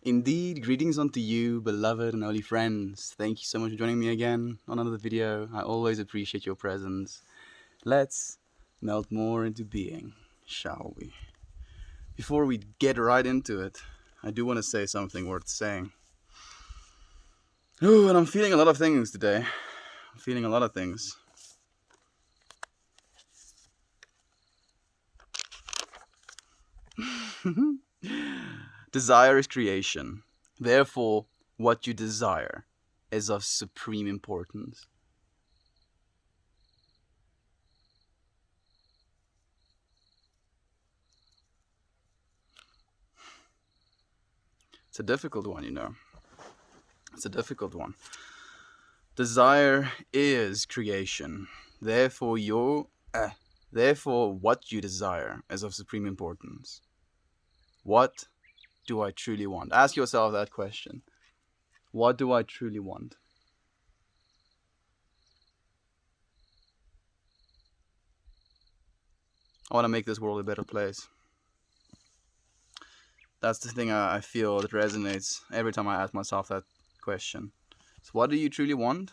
Indeed, greetings unto you, beloved and holy friends. Thank you so much for joining me again on another video. I always appreciate your presence. Let's melt more into being, shall we? Before we get right into it, I do want to say something worth saying. Ooh, and I'm feeling a lot of things today. I'm feeling a lot of things. Desire is creation. Therefore, what you desire is of supreme importance. It's a difficult one, you know. It's a difficult one. Desire is creation. Therefore, what you desire is of supreme importance. What do I truly want? Ask yourself that question. What do I truly want? I want to make this world a better place. That's the thing I feel that resonates every time I ask myself that question. So what do you truly want?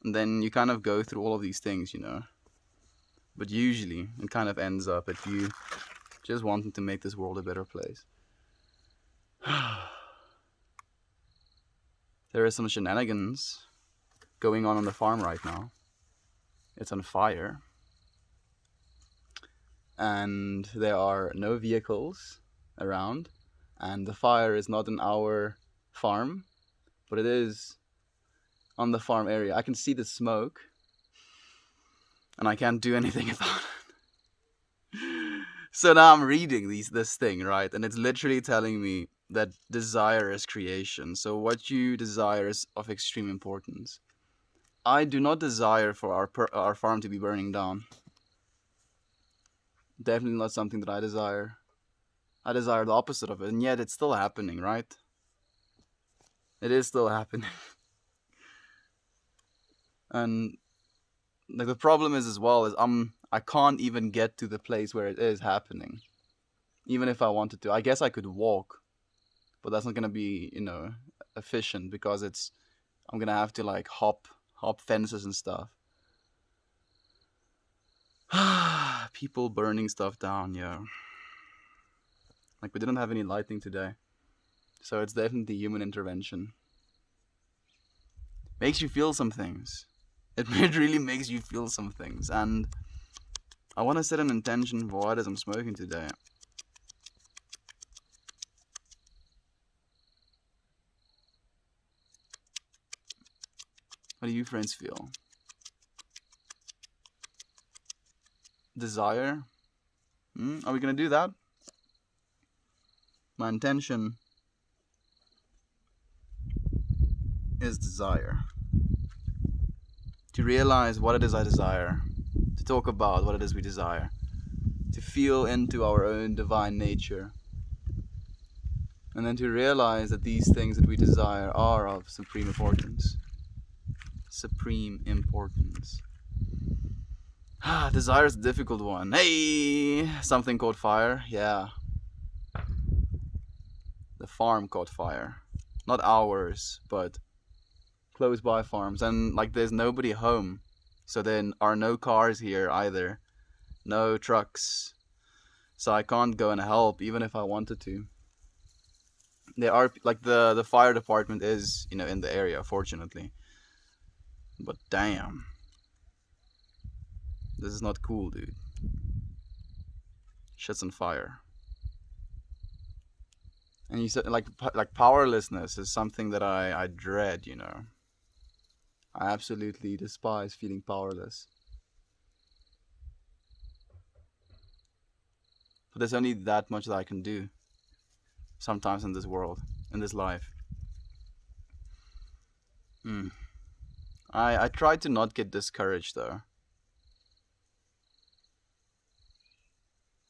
And then you kind of go through all of these things, you know. But usually it kind of ends up at you just wanting to make this world a better place. There are some shenanigans going on the farm right now. It's on fire. And there are no vehicles around. And the fire is not in our farm, but it is on the farm area. I can see the smoke. And I can't do anything about it. So now I'm reading this thing, right? And it's literally telling me that desire is creation. So what you desire is of extreme importance. I do not desire for our farm to be burning down. Definitely not something that I desire. I desire the opposite of it, and yet it's still happening, right? It is still happening. And like the problem is as well is I can't even get to the place where it is happening. Even if I wanted to. I guess I could walk, but that's not gonna be, you know, efficient because I'm gonna have to like hop fences and stuff. People burning stuff down, yeah. Like we didn't have any lightning today. So it's definitely human intervention. Makes you feel some things. It really makes you feel some things. And I want to set an intention for what it is I'm smoking today. What do you friends feel? Desire? Are we gonna do that? My intention is desire. To realize what it is I desire. To talk about what it is we desire. To feel into our own divine nature. And then to realize that these things that we desire are of supreme importance. Supreme importance. Desire is a difficult one. Hey! Something caught fire. Yeah. The farm caught fire. Not ours, but close by farms. And like there's nobody home. So there are no cars here either. No trucks. So I can't go and help even if I wanted to. There are like the fire department is, you know, in the area, fortunately. But damn. This is not cool, dude. Shit's on fire. And you said like powerlessness is something that I dread, you know. I absolutely despise feeling powerless. But there's only that much that I can do. Sometimes in this world, in this life. I try to not get discouraged though.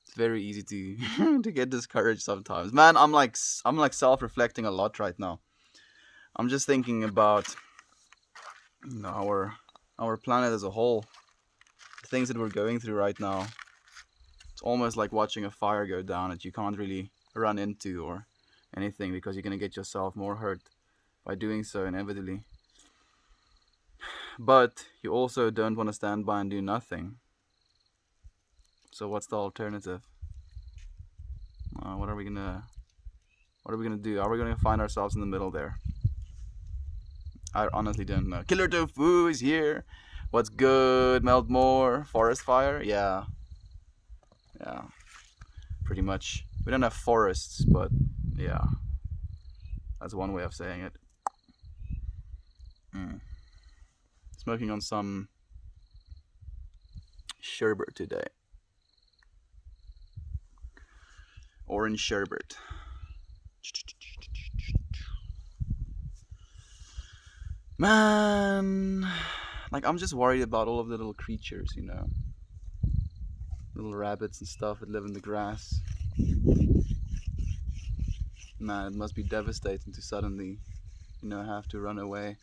It's very easy to to get discouraged sometimes. Man, I'm like self-reflecting a lot right now. I'm just thinking about, you know, our planet as a whole. The things that we're going through right now. It's almost like watching a fire go down that you can't really run into or anything, because you're gonna get yourself more hurt by doing so inevitably. But you also don't want to stand by and do nothing. So what's the alternative? What are we gonna do? Are we gonna find ourselves in the middle there? I honestly don't know. Killer Tofu is here. What's good? Melt more. Forest fire? Yeah. Yeah. Pretty much. We don't have forests, but yeah. That's one way of saying it. Smoking on some sherbet today. Orange sherbet. Man, like, I'm just worried about all of the little creatures, little rabbits and stuff that live in the grass. Man, it must be devastating to suddenly, have to run away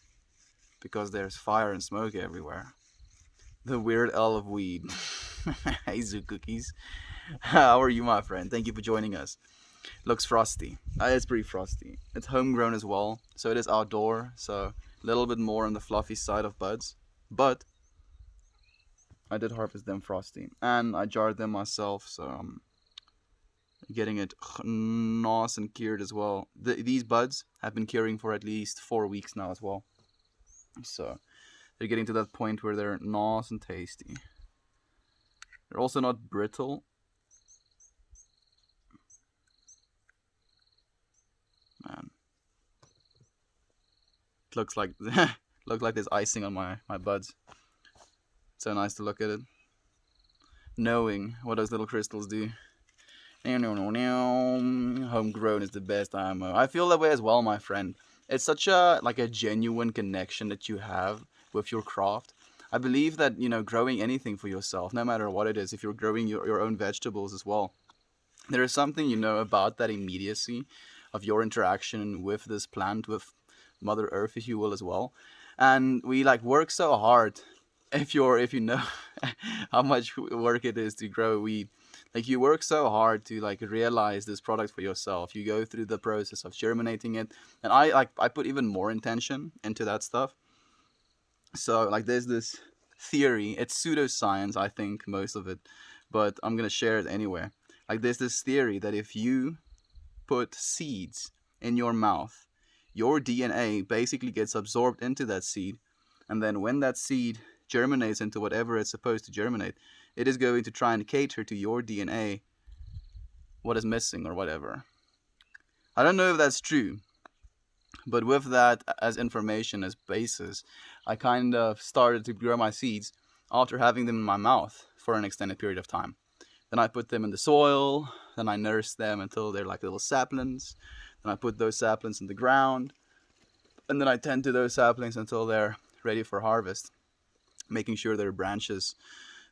because there's fire and smoke everywhere. The weird L of weed. Hey, Zoo Cookies. How are you, my friend? Thank you for joining us. Looks frosty. It's pretty frosty. It's homegrown as well, so it is outdoor, so a little bit more on the fluffy side of buds. But I did harvest them frosty, and I jarred them myself, so I'm getting it nice and cured as well. These buds have been curing for at least 4 weeks now as well, so they're getting to that point where they're nice and tasty. They're also not brittle. Man, it looks like there's icing on my buds. So nice to look at it, knowing what those little crystals do. Homegrown is the best IMO. I feel that way as well, my friend. It's such a genuine connection that you have with your craft. I believe that, growing anything for yourself, no matter what it is, if you're growing your own vegetables as well, there is something, about that immediacy of your interaction with this plant, with Mother Earth, if you will, as well. And we work so hard. If you know how much work it is to grow weed, you work so hard to realize this product for yourself. You go through the process of germinating it, and I put even more intention into that stuff. So there's this theory. It's pseudoscience, I think, most of it, but I'm gonna share it anyway. There's this theory that if you put seeds in your mouth, your DNA basically gets absorbed into that seed, and then when that seed germinates into whatever it's supposed to germinate, it is going to try and cater to your DNA what is missing or whatever. I don't know if that's true, but with that as information, as basis, I kind of started to grow my seeds after having them in my mouth for an extended period of time. Then I put them in the soil, then I nurse them until they're like little saplings, then I put those saplings in the ground, and then I tend to those saplings until they're ready for harvest, making sure their branches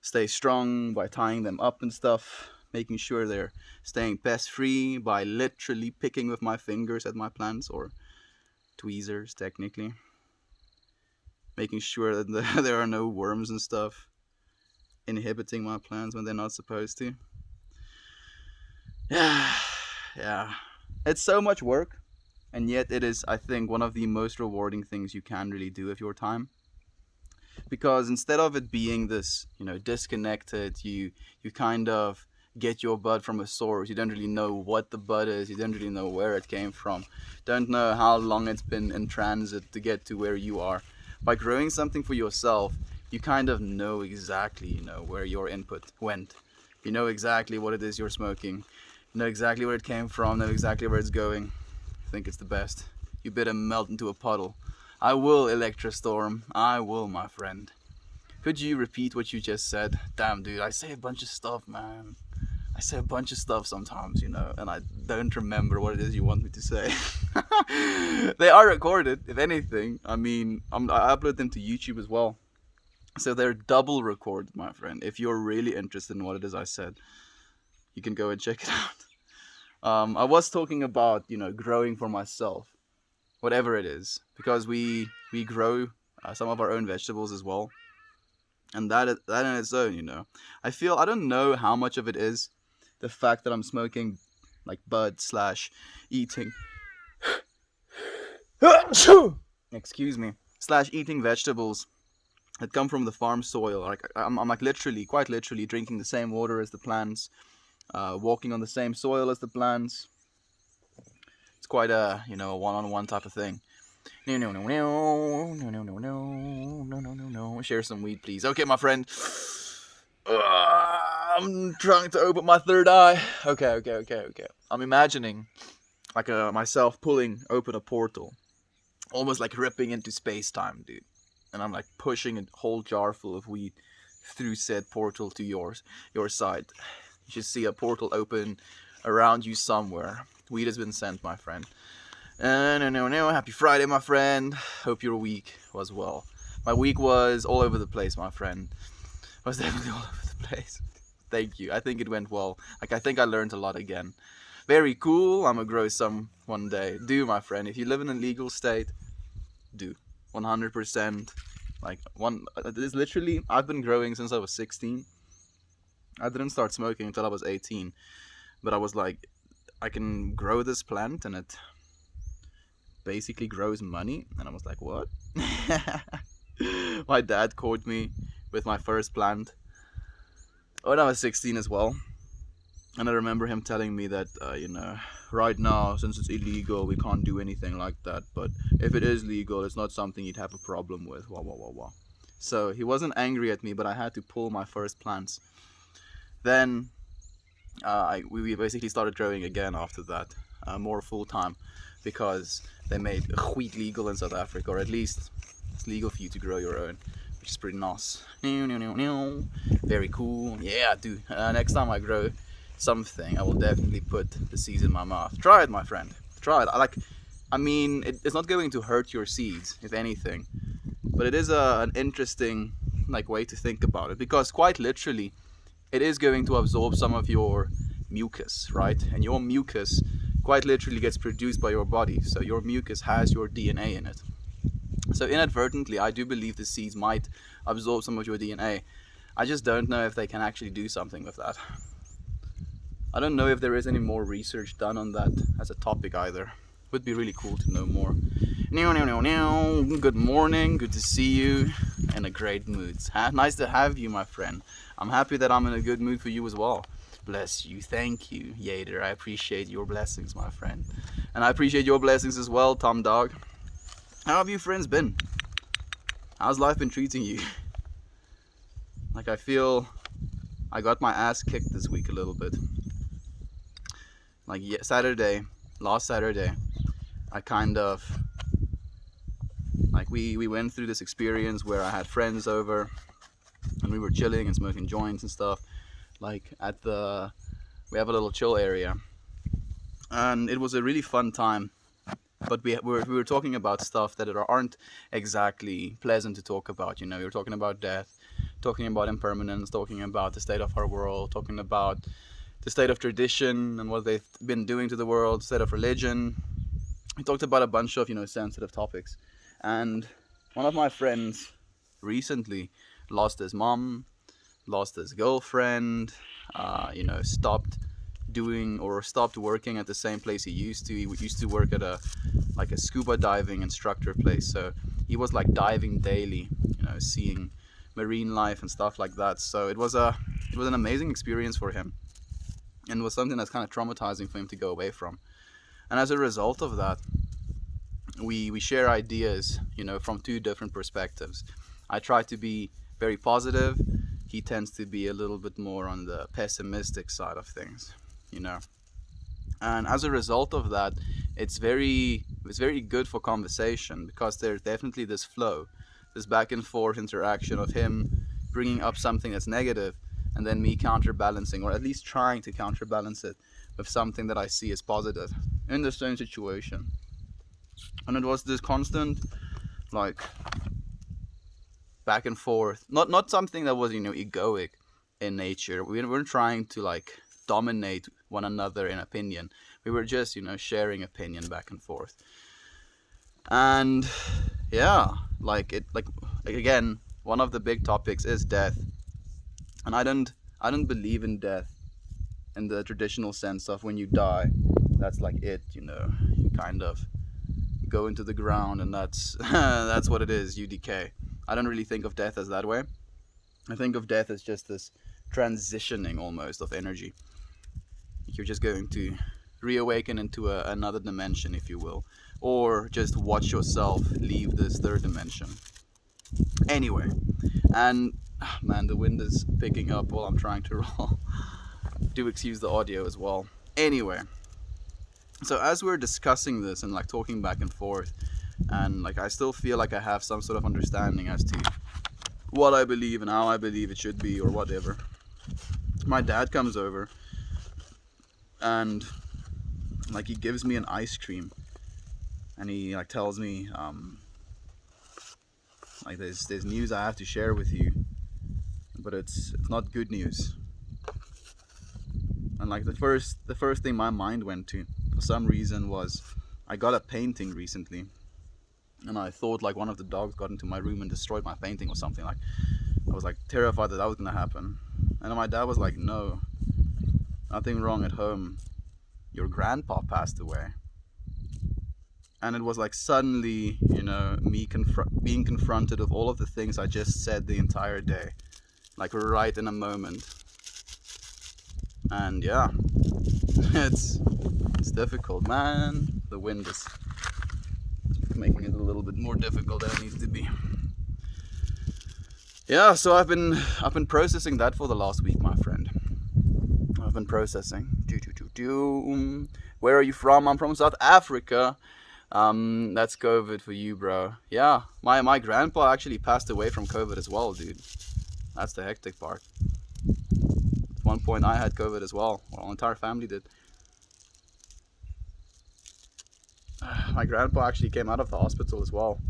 stay strong by tying them up and stuff, making sure they're staying pest free by literally picking with my fingers at my plants, or tweezers technically, making sure that there are no worms and stuff inhibiting my plants when they're not supposed to. Yeah, it's so much work, and yet it is, I think, one of the most rewarding things you can really do with your time. Because instead of it being this, disconnected, you kind of get your bud from a source. You don't really know what the bud is. You don't really know where it came from. Don't know how long it's been in transit to get to where you are. By growing something for yourself, you kind of know exactly, where your input went. You know exactly what it is you're smoking. You know exactly where it came from. Know exactly where it's going. I think it's the best. You better melt into a puddle. I will, Electrostorm. I will, my friend. Could you repeat what you just said? Damn, dude, I say a bunch of stuff, man. I say a bunch of stuff sometimes, and I don't remember what it is you want me to say. They are recorded, if anything. I mean, I upload them to YouTube as well. So they're double recorded, my friend. If you're really interested in what it is I said, you can go and check it out. I was talking about, growing for myself, whatever it is, because we grow some of our own vegetables as well, and that in its own, I don't know how much of it is the fact that I'm smoking bud / eating excuse me, slash eating vegetables that come from the farm soil. Like I'm like literally, quite literally, drinking the same water as the plants, walking on the same soil as the plants. It's quite a a one-on-one type of thing. No. Share some weed, please. Okay, my friend. I'm trying to open my third eye. Okay. I'm imagining like myself pulling open a portal, almost like ripping into space time, dude. And I'm like pushing a whole jar full of weed through said portal to your side. You should see a portal open around you somewhere. Weed has been sent, my friend. No. Happy Friday, my friend. Hope your week was well. My week was all over the place, my friend. It was definitely all over the place. Thank you. I think it went well. Like, I think I learned a lot again. Very cool. I'm gonna grow some one day. Do, my friend. If you live in a legal state, do. 100%. Like, it's literally, I've been growing since I was 16. I didn't start smoking until I was 18. But I was like, I can grow this plant and it basically grows money. And I was like, what? My dad caught me with my first plant when I was 16 as well. And I remember him telling me that, right now, since it's illegal, we can't do anything like that. But if it is legal, it's not something you'd have a problem with. Wah. So he wasn't angry at me, but I had to pull my first plants. Then we basically started growing again after that, more full-time, because they made wheat legal in South Africa, or at least it's legal for you to grow your own, which is pretty nice. Very cool. Yeah, dude. Next time I grow something, I will definitely put the seeds in my mouth. Try it, my friend. Try it. It's not going to hurt your seeds, if anything, but it is an interesting way to think about it, because quite literally, it is going to absorb some of your mucus, right? And your mucus quite literally gets produced by your body, so your mucus has your DNA in it. So inadvertently, I do believe the seeds might absorb some of your DNA. I just don't know if they can actually do something with that. I don't know if there is any more research done on that as a topic either. Would be really cool to know more. Good morning, good to see you. In a great mood. Nice to have you, my friend. I'm happy that I'm in a good mood for you as well. Bless you, thank you, Yader. I appreciate your blessings, my friend. And I appreciate your blessings as well, Tom Dog. How have you friends been? How's life been treating you? Like, I feel I got my ass kicked this week a little bit. Like, last Saturday, I kind of, we went through this experience where I had friends over and we were chilling and smoking joints and stuff. We have a little chill area, and it was a really fun time. But we were talking about stuff that aren't exactly pleasant to talk about. We were talking about death, talking about impermanence, talking about the state of our world, talking about the state of tradition and what they've been doing to the world, state of religion. We talked about a bunch of sensitive topics, and one of my friends recently lost his mom, lost his girlfriend, stopped working at the same place he used to. He used to work at a scuba diving instructor place, so he was diving daily, seeing marine life and stuff like that. So it was an amazing experience for him, and it was something that's kind of traumatizing for him to go away from. And as a result of that, we share ideas, from two different perspectives. I try to be very positive. He tends to be a little bit more on the pessimistic side of things, And as a result of that, it's very good for conversation, because there's definitely this flow, this back and forth interaction of him bringing up something that's negative, and then me counterbalancing, or at least trying to counterbalance it with something that I see as positive in the same situation. And it was this constant back and forth, not something that was egoic in nature. We weren't trying to dominate one another in opinion. We were just sharing opinion back and forth. And yeah, again, one of the big topics is death. And I don't believe in death in the traditional sense of when you die, that's it, you kind of go into the ground, and that's that's what it is. You decay. I don't really think of death as that way. I think of death as just this transitioning almost of energy. You're just going to reawaken into another dimension, if you will, or just watch yourself leave this third dimension. Anyway, and man, the wind is picking up while I'm trying to roll. Do excuse the audio as well. Anyway, so as we're discussing this and like talking back and forth, and like I still feel like I have some sort of understanding as to what I believe and how I believe it should be or whatever, my dad comes over and like he gives me an ice cream, and he like tells me like there's news I have to share with you, but it's not good news. And like the first thing my mind went to for some reason was I got a painting recently, and I thought like one of the dogs got into my room and destroyed my painting or something. Like I was like terrified that was gonna happen. And then my dad was like, no, nothing wrong at home, your grandpa passed away. And it was like suddenly, you know, me being confronted with all of the things I just said the entire day, like right in a moment. And yeah, it's difficult, man. The wind is making it a little bit more difficult than it needs to be. Yeah, so I've been processing that for the last week, my friend. I've been processing. Where are you from? I'm from South Africa. That's COVID for you, bro. Yeah, my grandpa actually passed away from COVID as well, dude. That's the hectic part. At one point I had COVID as well. Our entire family did. My grandpa actually came out of the hospital as well.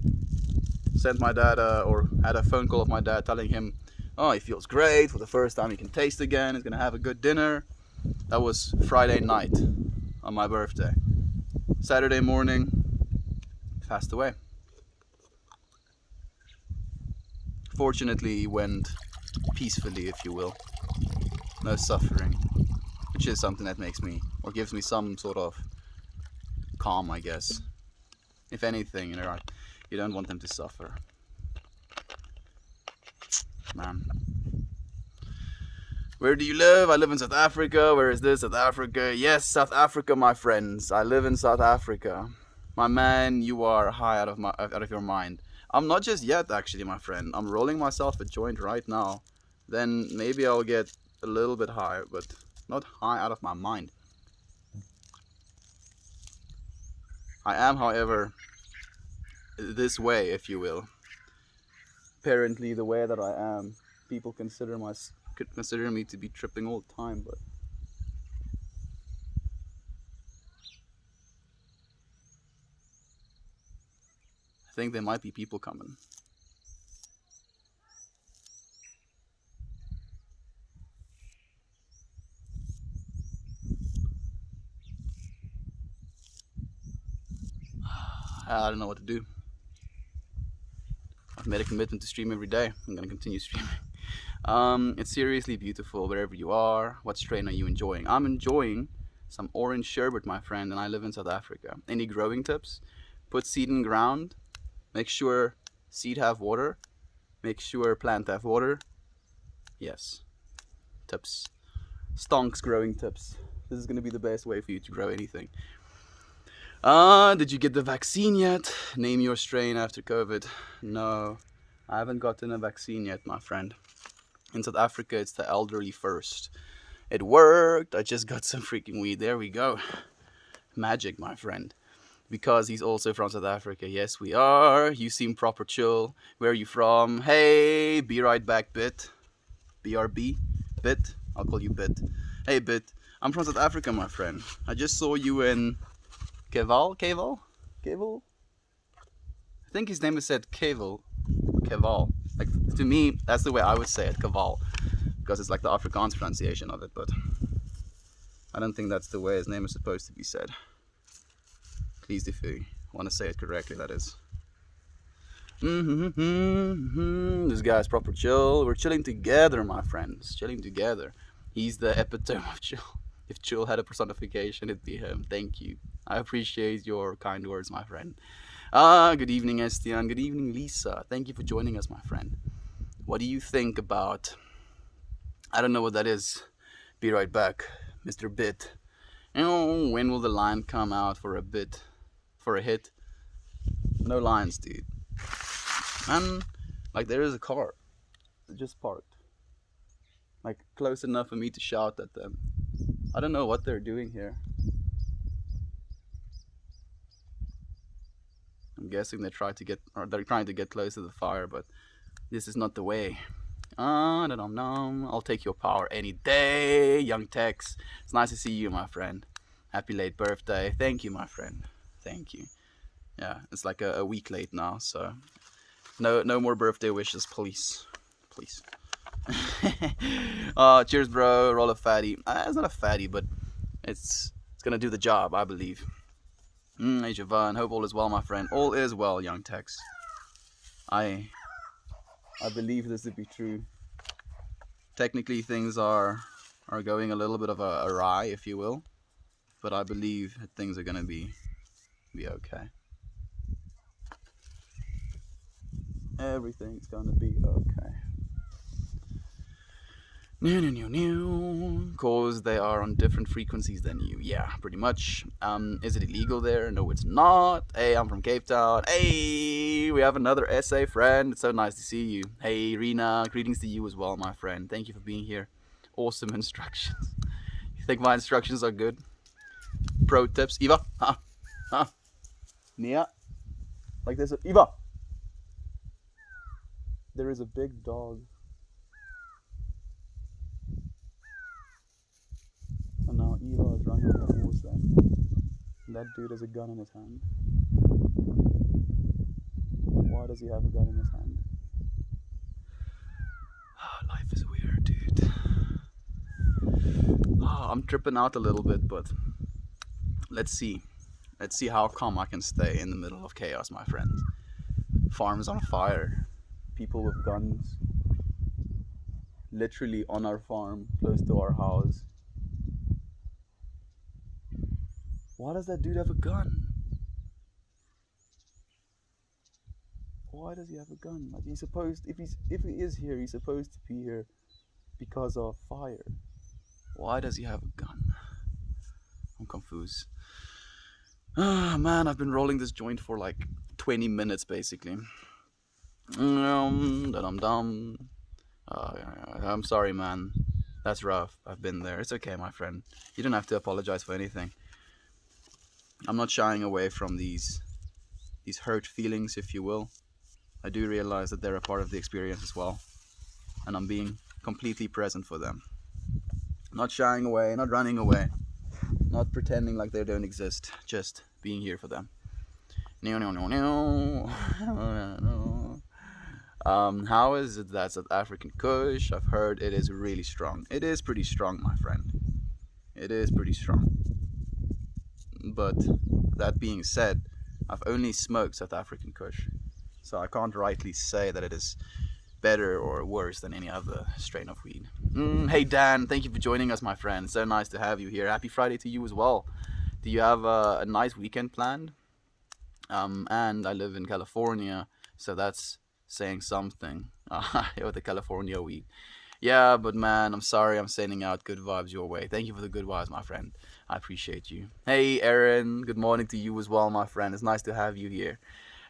Sent my dad or had a phone call of my dad telling him, oh, he feels great, for the first time he can taste again, he's gonna have a good dinner. That was Friday night on my birthday. Saturday morning, passed away. Fortunately, he went peacefully, if you will. No suffering, which is something that makes me, or gives me some sort of calm, I guess. If anything, you know, you don't want them to suffer. Man. Where do you live? I live in South Africa. Where is this? South Africa. Yes, South Africa, my friends. I live in South Africa. My man, you are high out of your mind. I'm not just yet, actually, my friend. I'm rolling myself a joint right now. Then maybe I'll get a little bit high, but not high out of my mind. I am, however, this way, if you will. Apparently, the way that I am, people consider me to be tripping all the time, but I think there might be people coming. I don't know what to do. I've made a commitment to stream every day. I'm gonna continue streaming. It's seriously beautiful wherever you are. What strain are you enjoying? I'm enjoying some orange sherbet, my friend, and I live in South Africa. Any growing tips? Put seed in ground. Make sure seed have water. Make sure plant have water. Yes. Tips. Stonks growing tips. This is gonna be the best way for you to grow anything. Did you get the vaccine yet? Name your strain after COVID. No, I haven't gotten a vaccine yet, my friend. In South Africa, it's the elderly first. It worked. I just got some freaking weed. There we go. Magic, my friend. Because he's also from South Africa. Yes, we are. You seem proper chill. Where are you from? Hey, be right back, Bit. BRB? Bit? I'll call you Bit. Hey, Bit. I'm from South Africa, my friend. I just saw you in Keval? I think his name is said Keval. Like, to me, that's the way I would say it, Keval. Because it's like the Afrikaans pronunciation of it, but I don't think that's the way his name is supposed to be said. Please, if you want to say it correctly, that is. This guy's proper chill. We're chilling together, my friends. Chilling together. He's the epitome of chill. If chill had a personification, it'd be him. Thank you. I appreciate your kind words, my friend. Good evening, Estian. Good evening, Lisa. Thank you for joining us, my friend. What do you think about... I don't know what that is. Be right back, Mr. Bit. When will the line come out for a bit? For a hit? No lines, dude. Man, like there is a car. Just parked. Like close enough for me to shout at them. I don't know what they're doing here. I'm guessing they're trying to get close to the fire, but this is not the way. I'll take your power any day, young Tex. It's nice to see you, my friend. Happy late birthday. Thank you, my friend. Thank you. Yeah, it's like a week late now, so no more birthday wishes, please. Please. Cheers, bro. Roll a fatty. It's not a fatty, but it's gonna do the job, I believe. Hey, Javon. Hope all is well, my friend. All is well, young Tex. I believe this to be true. Technically, things are going a little bit of a awry, if you will, but I believe things are gonna be okay. Everything's gonna be okay. Cause they are on different frequencies than you. Yeah, pretty much. Is it illegal there? No, it's not. Hey, I'm from Cape Town. Hey, we have another SA friend. It's so nice to see you. Hey, Rena, greetings to you as well, my friend. Thank you for being here. Awesome instructions. You think my instructions are good? Pro tips. Eva. Nia. Like this. Eva. There is a big dog. And now Eva is running towards them. And that dude has a gun in his hand. Why does he have a gun in his hand? Oh, life is weird, dude. Oh, I'm tripping out a little bit, but let's see. Let's see how calm I can stay in the middle of chaos, my friends. Farms on fire. People with guns. Literally on our farm, close to our house. Why does that dude have a gun? Why does he have a gun? Like he's supposed, if he is here, he's supposed to be here because of fire. Why does he have a gun? I'm confused. Ah, man, I've been rolling this joint for like 20 minutes basically. I'm sorry, man. That's rough. I've been there. It's okay, my friend. You don't have to apologize for anything. I'm not shying away from these hurt feelings, if you will. I do realize that they're a part of the experience as well, and I'm being completely present for them. Not shying away, not running away, not pretending like they don't exist, just being here for them. How is it that South African Kush? I've heard it is really strong. It is pretty strong, my friend. It is pretty strong. But that being said, I've only smoked South African Kush, so I can't rightly say that it is better or worse than any other strain of weed. Hey Dan, thank you for joining us, my friend. So nice to have you here. Happy Friday to you as well. Do you have a nice weekend planned? And I live in California, so that's saying something. With the California weed. Yeah, but man, I'm sorry, I'm sending out good vibes your way. Thank you for the good vibes, my friend. I appreciate you. Hey Aaron, good morning to you as well, my friend. It's nice to have you here.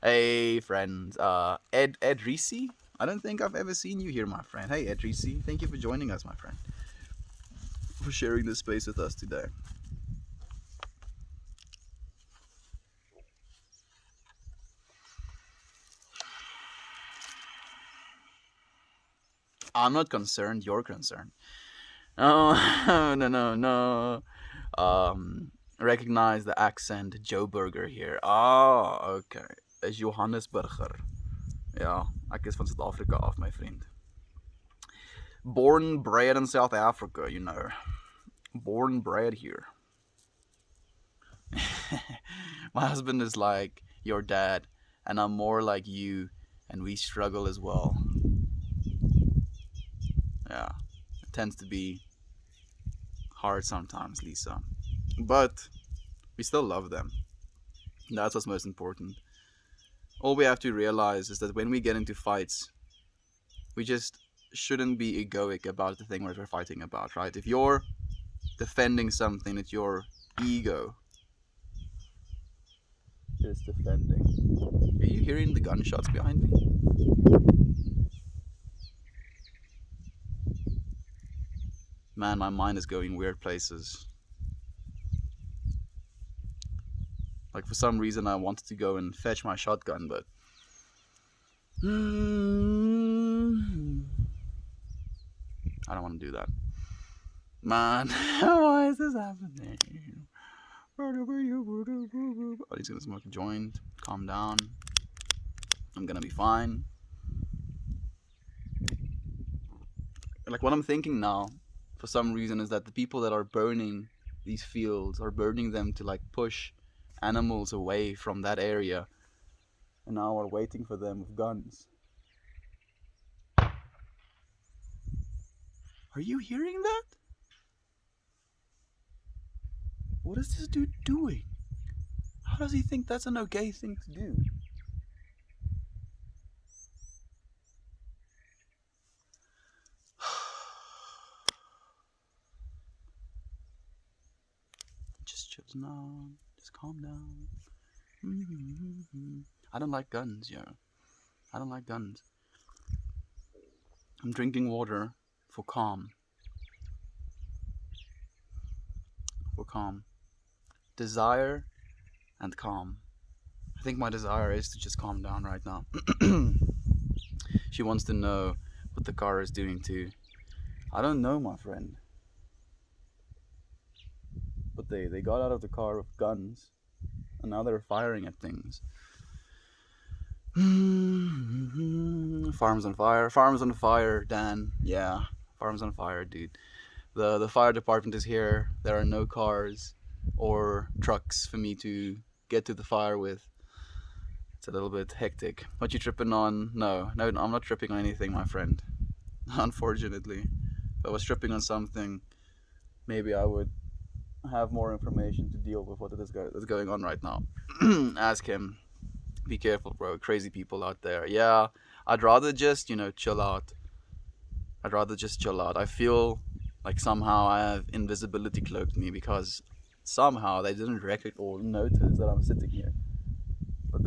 Hey friends, Ed Risi? I don't think I've ever seen you here, my friend. Hey Ed Risi, thank you for joining us, my friend. For sharing this space with us today. I'm not concerned, you're concerned. Oh, no. Recognize the accent, Joe Burger here. Okay. Is Johannesburger. Ja, ek is van Suid-Afrika af, my vriend. Born, bred in South Africa, you know. Born, bred here. My husband is like your dad, and I'm more like you, and we struggle as well. Yeah, it tends to be hard sometimes, Lisa. But we still love them. That's what's most important. All we have to realize is that when we get into fights, we just shouldn't be egoic about the thing we're fighting about, right? If you're defending something, it's your ego is defending. Are you hearing the gunshots behind me? Man, my mind is going weird places. Like, for some reason, I wanted to go and fetch my shotgun, but I don't want to do that. Man, why is this happening? Oh, he's gonna smoke a joint. Calm down. I'm gonna be fine. Like, what I'm thinking now, for some reason, is that the people that are burning these fields are burning them to, like, push animals away from that area, and now we're waiting for them with guns. Are you hearing that? What is this dude doing? How does he think that's an okay thing to do? Just chill now. Just calm down. I don't like guns, yo. I don't like guns. I'm drinking water for calm. For calm. Desire and calm. I think my desire is to just calm down right now. She wants to know what the car is doing too. I don't know, my friend. But they got out of the car with guns, and now they're firing at things. Farms on fire. Farms on fire, Dan. Yeah, farms on fire, dude. The fire department is here. There are no cars or trucks for me to get to the fire with. It's a little bit hectic. What you tripping on? No, I'm not tripping on anything, my friend. Unfortunately. If I was tripping on something, maybe I would have more information to deal with what is going on right now. Ask him. Be careful, bro. Crazy people out there. Yeah, I'd rather just, chill out. I feel like somehow I have invisibility cloaked me because somehow they didn't recognize or notice that I'm sitting here. But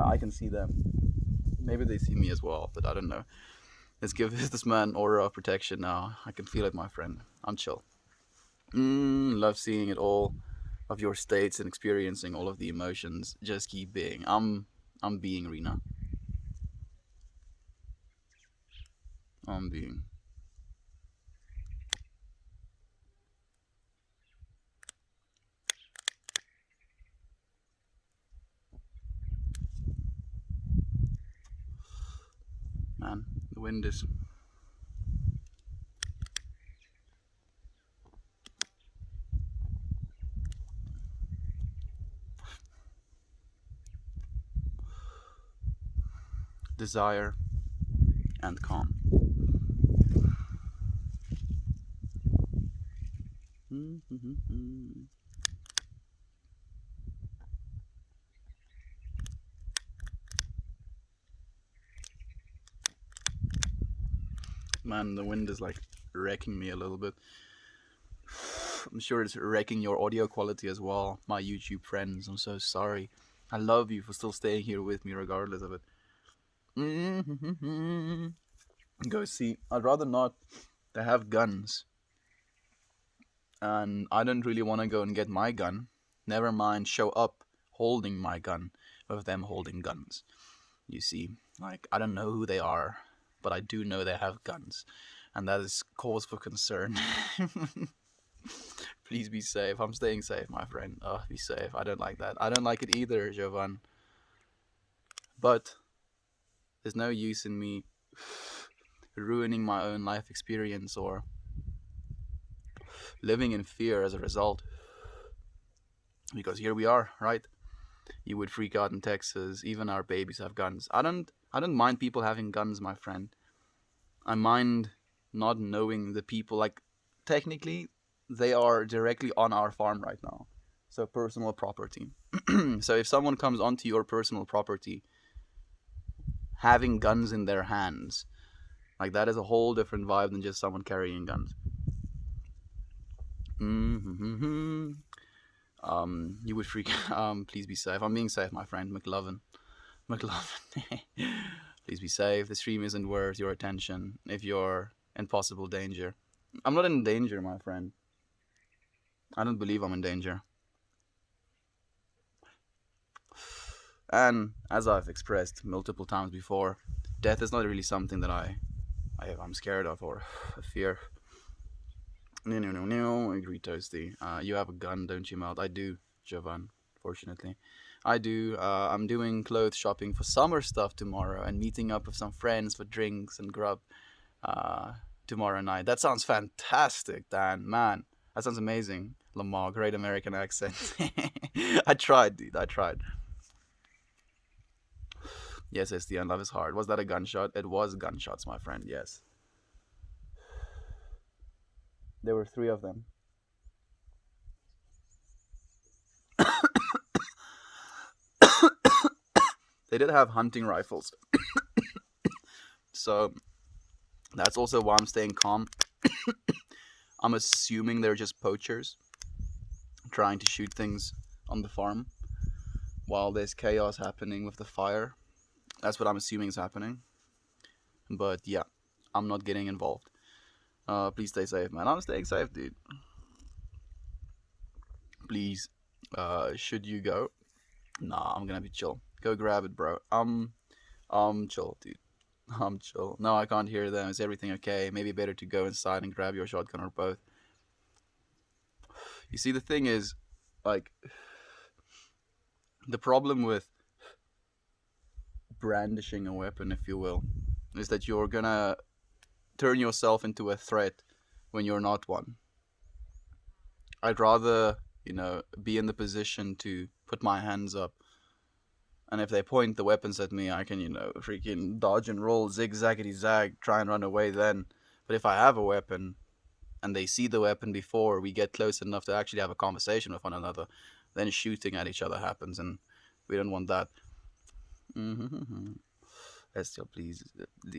I can see them. Maybe they see me as well, but I don't know. Let's give this man aura of protection now. I can feel it, my friend. I'm chill. Love seeing it all of your states and experiencing all of the emotions. Just keep being. I'm being, Rena. I'm being. Man, the wind is. Desire and calm. Man, the wind is like wrecking me a little bit. I'm sure it's wrecking your audio quality as well, my YouTube friends. I'm so sorry. I love you for still staying here with me regardless of it. Go see. I'd rather not. They have guns. And I don't really want to go and get my gun. Never mind show up holding my gun with them holding guns. You see, like, I don't know who they are, but I do know they have guns. And that is cause for concern. Please be safe. I'm staying safe, my friend. Be safe. I don't like that. I don't like it either, Jovan. But there's no use in me ruining my own life experience or living in fear as a result. Because here we are, right? You would freak out in Texas. Even our babies have guns. I don't mind people having guns, my friend. I mind not knowing the people. Like, technically, they are directly on our farm right now. So personal property. So if someone comes onto your personal property having guns in their hands, like that is a whole different vibe than just someone carrying guns. Mm-hmm. You would freak. Please be safe. I'm being safe, my friend McLovin. McLovin. Please be safe. The stream isn't worth your attention if you're in possible danger. I'm not in danger, my friend. I don't believe I'm in danger. And as I've expressed multiple times before, death is not really something that I'm scared of or fear. No. Agree, Toasty. You have a gun, don't you, Melt? I do, Jovan. Fortunately, I do. I'm doing clothes shopping for summer stuff tomorrow, and meeting up with some friends for drinks and grub tomorrow night. That sounds fantastic, Dan. Man, that sounds amazing. Lamar, great American accent. I tried, dude. I tried. Yes, it's the end. Love is hard. Was that a gunshot? It was gunshots, my friend. Yes. There were three of them. They did have hunting rifles. So that's also why I'm staying calm. I'm assuming they're just poachers trying to shoot things on the farm while there's chaos happening with the fire. That's what I'm assuming is happening. But yeah, I'm not getting involved. Please stay safe, man. I'm staying safe, dude. Please. Should you go? Nah, I'm gonna be chill. Go grab it, bro. I'm chill, dude. I'm chill. No, I can't hear them. Is everything okay? Maybe better to go inside and grab your shotgun or both. You see, the thing is, like, the problem with brandishing a weapon, if you will, is that you're gonna turn yourself into a threat when you're not one. I'd rather, be in the position to put my hands up. And if they point the weapons at me, I can, freaking dodge and roll, zigzaggity zag, try and run away then. But if I have a weapon and they see the weapon before we get close enough to actually have a conversation with one another, then shooting at each other happens, and we don't want that. Mm-hmm. Let's still please.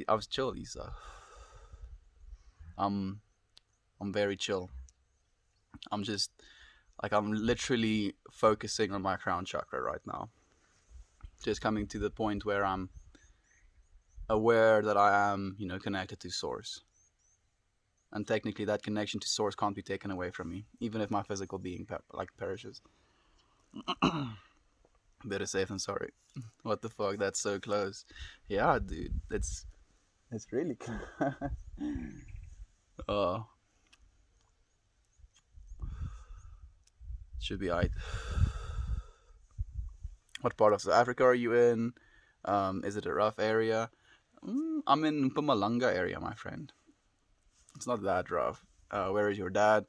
I was chill, Lisa. I'm very chill. I'm just I'm literally focusing on my crown chakra right now. Just coming to the point where I'm aware that I am, connected to source. And technically that connection to source can't be taken away from me, even if my physical being perishes. Better safe than sorry. What the fuck? That's so close. Yeah, dude. It's really close. Oh. Should be alright. What part of South Africa are you in? Is it a rough area? I'm in Mpumalanga area, my friend. It's not that rough. Where is your dad?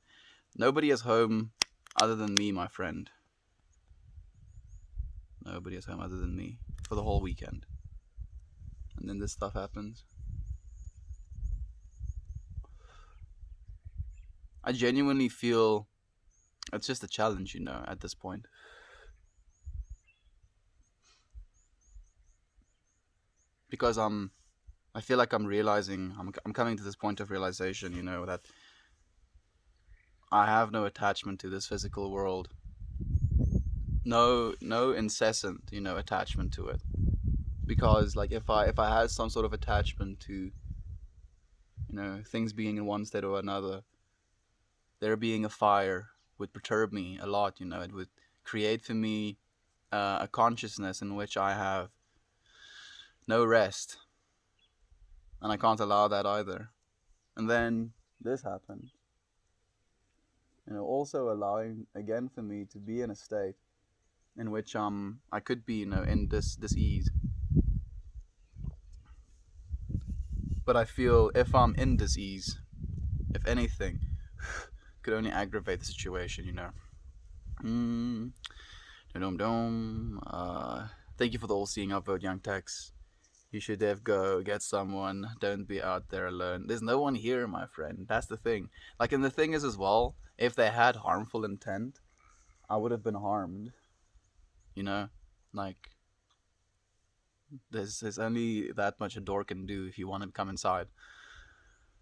Nobody is home other than me, my friend. Nobody is home other than me for the whole weekend. And then this stuff happens. I genuinely feel it's just a challenge, at this point. Because I feel like I'm realizing, I'm coming to this point of realization, that I have no attachment to this physical world. No incessant, attachment to it. Because if I had some sort of attachment to, things being in one state or another, there being a fire would perturb me a lot, it would create for me a consciousness in which I have no rest. And I can't allow that either. And then this happened. Also allowing again for me to be in a state in which I could be, in this ease. But I feel if I'm in this ease, if anything, could only aggravate the situation, Thank you for the all-seeing upvote, Young Tex. You should have go get someone. Don't be out there alone. There's no one here, my friend. That's the thing. Like, and the thing is as well, if they had harmful intent, I would have been harmed. You know, like there's only that much a door can do if you want to come inside.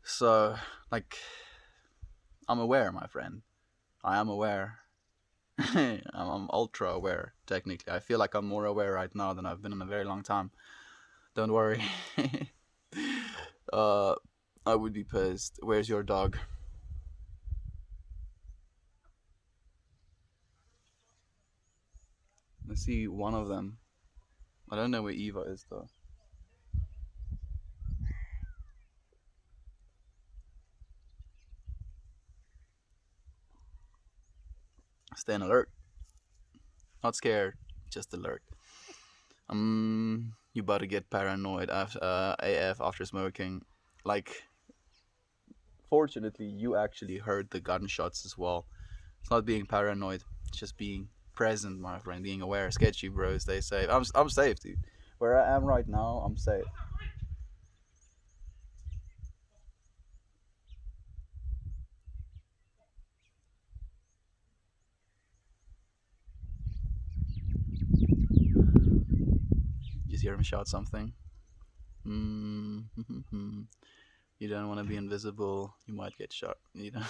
So, like, I'm aware, my friend. I am aware. I'm ultra aware. Technically, I feel like I'm more aware right now than I've been in a very long time. Don't worry. uh, I would be pissed. Where's your dog? I see one of them. I don't know where Eva is though. Staying alert. Not scared. Just alert. You about to get paranoid after AF after smoking. Like, fortunately, you actually heard the gunshots as well. It's not being paranoid. It's just being present, my friend. Being aware. Sketchy bros. Stay safe. I'm safe, dude. Where I am right now, I'm safe. Just hear him shout something. Mm-hmm. You don't want to be invisible. You might get shot. You don't.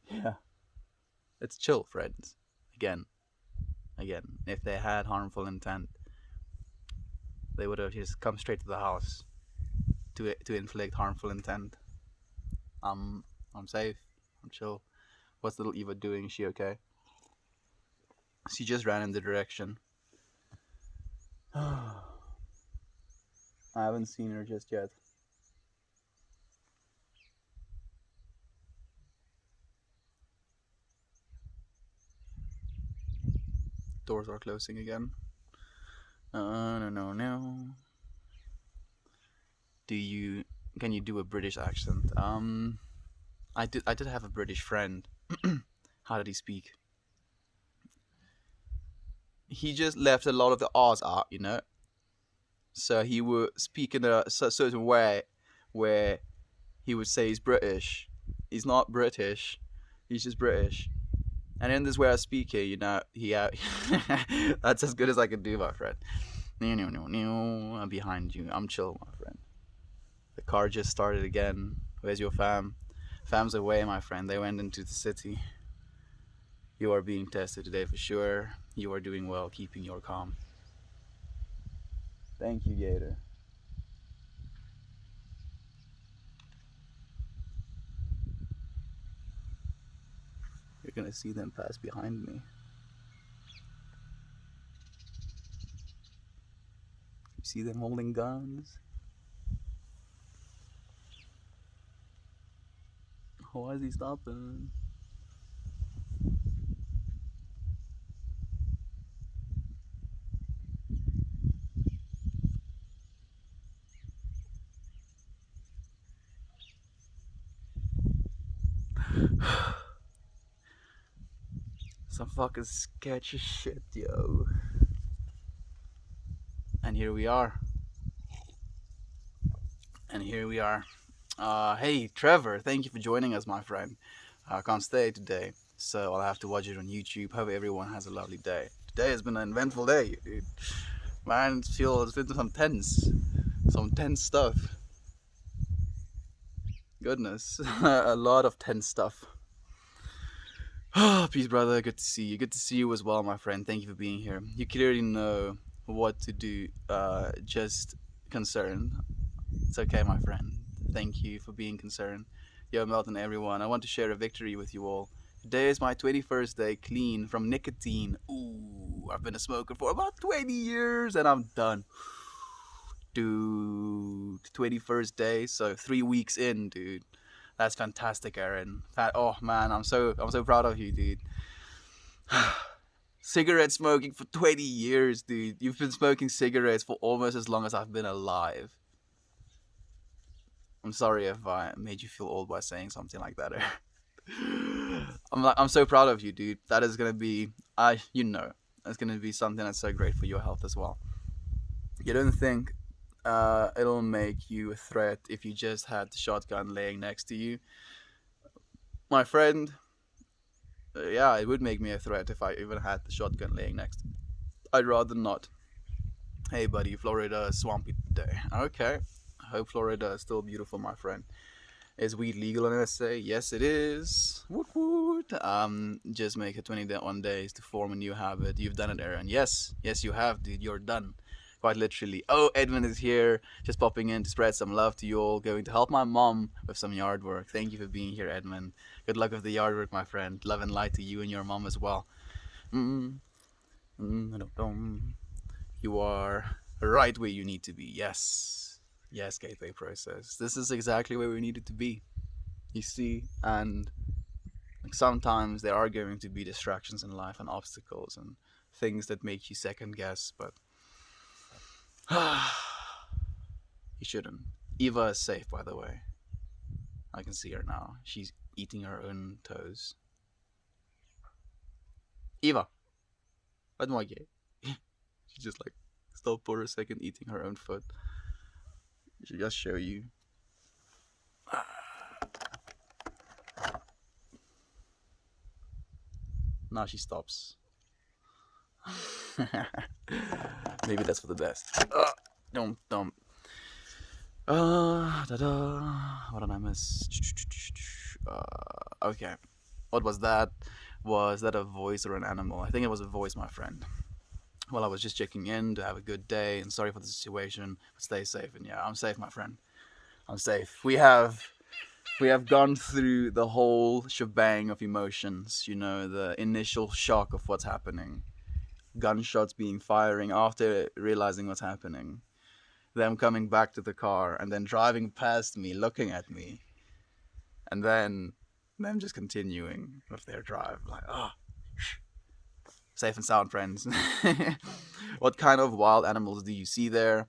Yeah. It's chill, friends. Again, again. If they had harmful intent, they would have just come straight to the house to inflict harmful intent. I'm I'm safe. I'm chill. What's little Eva doing? Is she okay? She just ran in the direction. I haven't seen her just yet. Doors are closing again. No. Do you? Can you do a British accent? I did have a British friend. How did he speak? He just left a lot of the R's out, you know. So he would speak in a certain way where he would say he's British. He's not British. He's just British. And in this way of speaking, you know, that's as good as I can do, my friend. No. I'm behind you. I'm chill, my friend. The car just started again. Where's your fam? Fam's away, my friend. They went into the city. You are being tested today for sure. You are doing well, keeping your calm. Thank you, Gator. You're gonna see them pass behind me. You see them holding guns? Why is he stopping? Some fucking sketchy shit, yo. And here we are. Hey, Trevor, thank you for joining us, my friend. I can't stay today, so I'll have to watch it on YouTube. Hope everyone has a lovely day. Today has been an eventful day, dude. Man, it's been some tense stuff. Goodness, a lot of tense stuff. Peace, brother. Good to see you. Good to see you as well, my friend. Thank you for being here. You clearly know what to do. Just concerned. It's okay, my friend. Thank you for being concerned. Yo, Melton, everyone. I want to share a victory with you all. Today is my 21st day clean from nicotine. Ooh, I've been a smoker for about 20 years and I'm done. Dude, 21st day, so 3 weeks in, dude. That's fantastic, Aaron. Oh man, I'm so proud of you, dude. Cigarette smoking for 20 years, dude. You've been smoking cigarettes for almost as long as I've been alive. I'm sorry if I made you feel old by saying something like that. I'm so proud of you, dude. That is gonna be that's gonna be something that's so great for your health as well. You don't think It'll make you a threat if you just had the shotgun laying next to you. My friend, yeah, it would make me a threat if I even had the shotgun laying next to me. I'd rather not. Hey, buddy, Florida is swampy today. Okay. I hope Florida is still beautiful, my friend. Is weed legal in SA? Yes, it is. Woot woot. Just make it 21 days to form a new habit. You've done it, Aaron. Yes, yes, you have, dude. You're done. Quite literally. Oh, Edwin is here, just popping in to spread some love to you all. Going to help my mom with some yard work. Thank you for being here, Edmund. Good luck with the yard work, my friend. Love and light to you and your mom as well. Mm, you are right where you need to be. Yes. Yes, gateway process. This is exactly where we needed to be. You see, and like sometimes there are going to be distractions in life and obstacles and things that make you second guess, but you shouldn't. Eva is safe, by the way. I can see her now. She's eating her own toes. Eva, what do I get? She just like stopped for a second eating her own foot. She just show you. Now she stops. Maybe that's for the best. Don't. What did I miss? Okay. What was that? Was that a voice or an animal? I think it was a voice, my friend. Well, I was just checking in to have a good day and sorry for the situation, but stay safe. And yeah, I'm safe, my friend. I'm safe. We have gone through the whole shebang of emotions. You know, the initial shock of what's happening, gunshots being firing after realizing what's happening, them coming back to the car and then driving past me, looking at me, and then them just continuing with their drive. Like, safe and sound, friends. What kind of wild animals do you see there?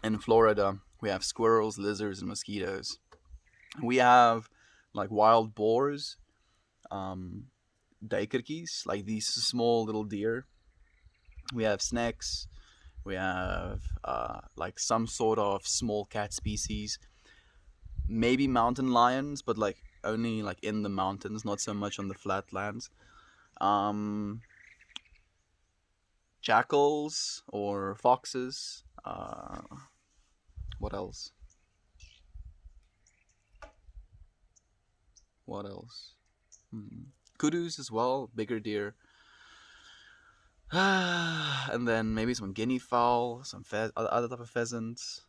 In Florida, we have squirrels, lizards, and mosquitoes. We have like wild boars, um, duikertjies, like these small little deer. We have snakes. We have like some sort of small cat species. Maybe mountain lions, but like only like in the mountains, not so much on the flatlands. Um, jackals or foxes. What else? What else? Kudus as well, bigger deer. And then maybe some guinea fowl, some other type of pheasants.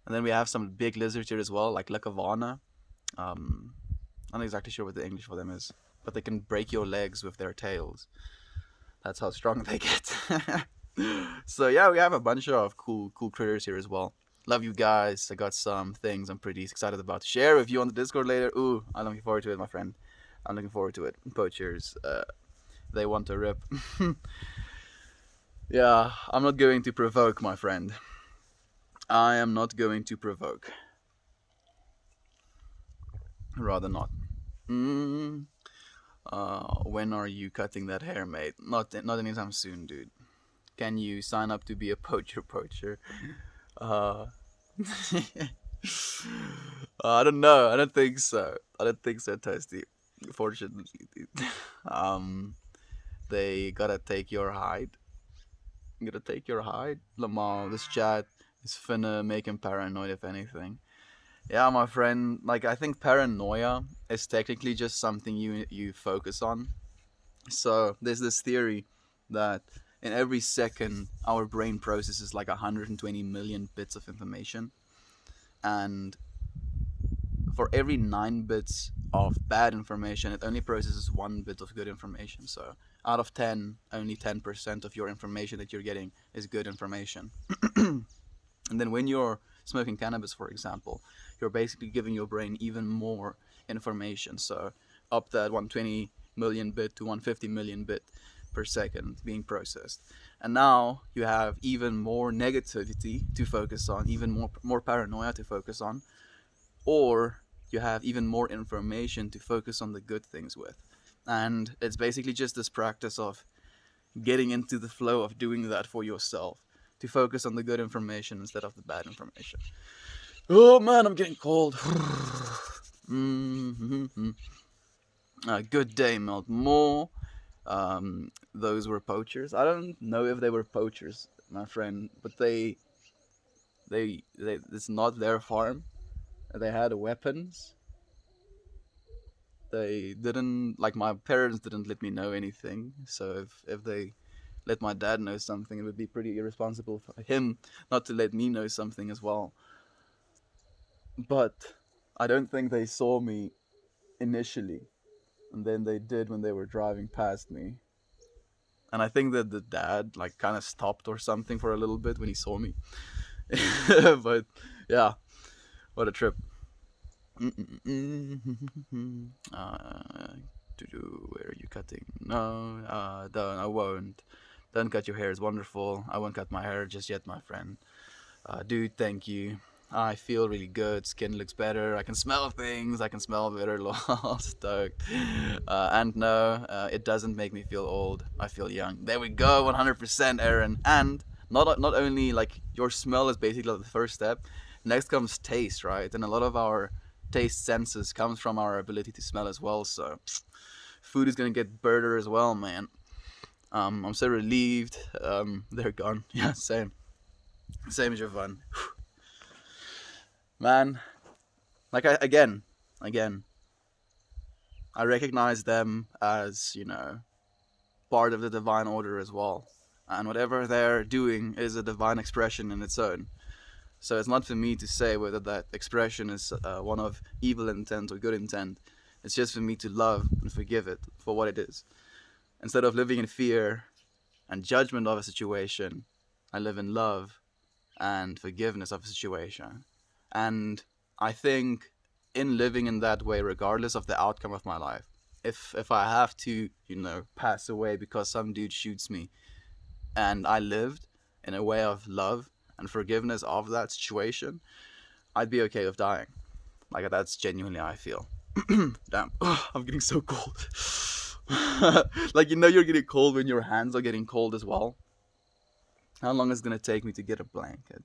And then we have some big lizards here as well, like lacavana. I'm not exactly sure what the English for them is, but they can break your legs with their tails. That's how strong they get. So yeah, we have a bunch of cool critters here as well. Love you guys. I got some things I'm pretty excited about to share with you on the Discord later. Ooh, I'm looking forward to it, my friend. I'm looking forward to it. Poachers, they want to rip. Yeah, I'm not going to provoke, my friend. I am not going to provoke. Rather not. When are you cutting that hair, mate? Not anytime soon, dude. Can you sign up to be a poacher? Uh, I don't know. I don't think so. Toasty. Fortunately, dude. They gotta take your hide. Lamar, this chat is finna make him paranoid, if anything. Yeah, my friend. Like, I think paranoia is technically just something you focus on. So there's this theory that in every second our brain processes like 120 million bits of information, and for every 9 bits of bad information it only processes 1 bit of good information. So out of 10, only 10% of your information that you're getting is good information. And then when you're smoking cannabis, for example, you're basically giving your brain even more information. So up that 120 million bit to 150 million bit per second being processed. And now you have even more negativity to focus on, even more paranoia to focus on, or you have even more information to focus on the good things with. And it's basically just this practice of getting into the flow of doing that for yourself, to focus on the good information instead of the bad information. Oh man, I'm getting cold. Mm-hmm. Good day, Melt More. Those were poachers. I don't know if they were poachers, my friend, but they it's not their farm. They had weapons. They didn't, like, my parents didn't let me know anything. So if they let my dad know something, it would be pretty irresponsible for him not to let me know something as well. But I don't think they saw me initially, and then they did when they were driving past me. And I think that the dad like kind of stopped or something for a little bit when he saw me. But yeah, what a trip. Where are you cutting? No, don't. I won't. Don't cut your hair. It's wonderful. I won't cut my hair just yet, my friend. Dude, thank you. I feel really good. Skin looks better. I can smell things. I can smell better. Stoked. And no, it doesn't make me feel old. I feel young. There we go. 100%, Aaron. And not only like your smell is basically the first step. Next comes taste, right? And a lot of our taste senses comes from our ability to smell as well. So food is gonna get better as well, man. I'm so relieved. They're gone. Yeah, same as your fun. Man, like again, I recognize them as, part of the divine order as well. And whatever they're doing is a divine expression in its own. So it's not for me to say whether that expression is one of evil intent or good intent. It's just for me to love and forgive it for what it is. Instead of living in fear and judgment of a situation, I live in love and forgiveness of a situation. And I think in living in that way, regardless of the outcome of my life, if I have to, pass away because some dude shoots me, and I lived in a way of love and forgiveness of that situation, I'd be okay with dying. Like, that's genuinely how I feel. Damn, I'm getting so cold. Like, you're getting cold when your hands are getting cold as well. How long is it gonna take me to get a blanket?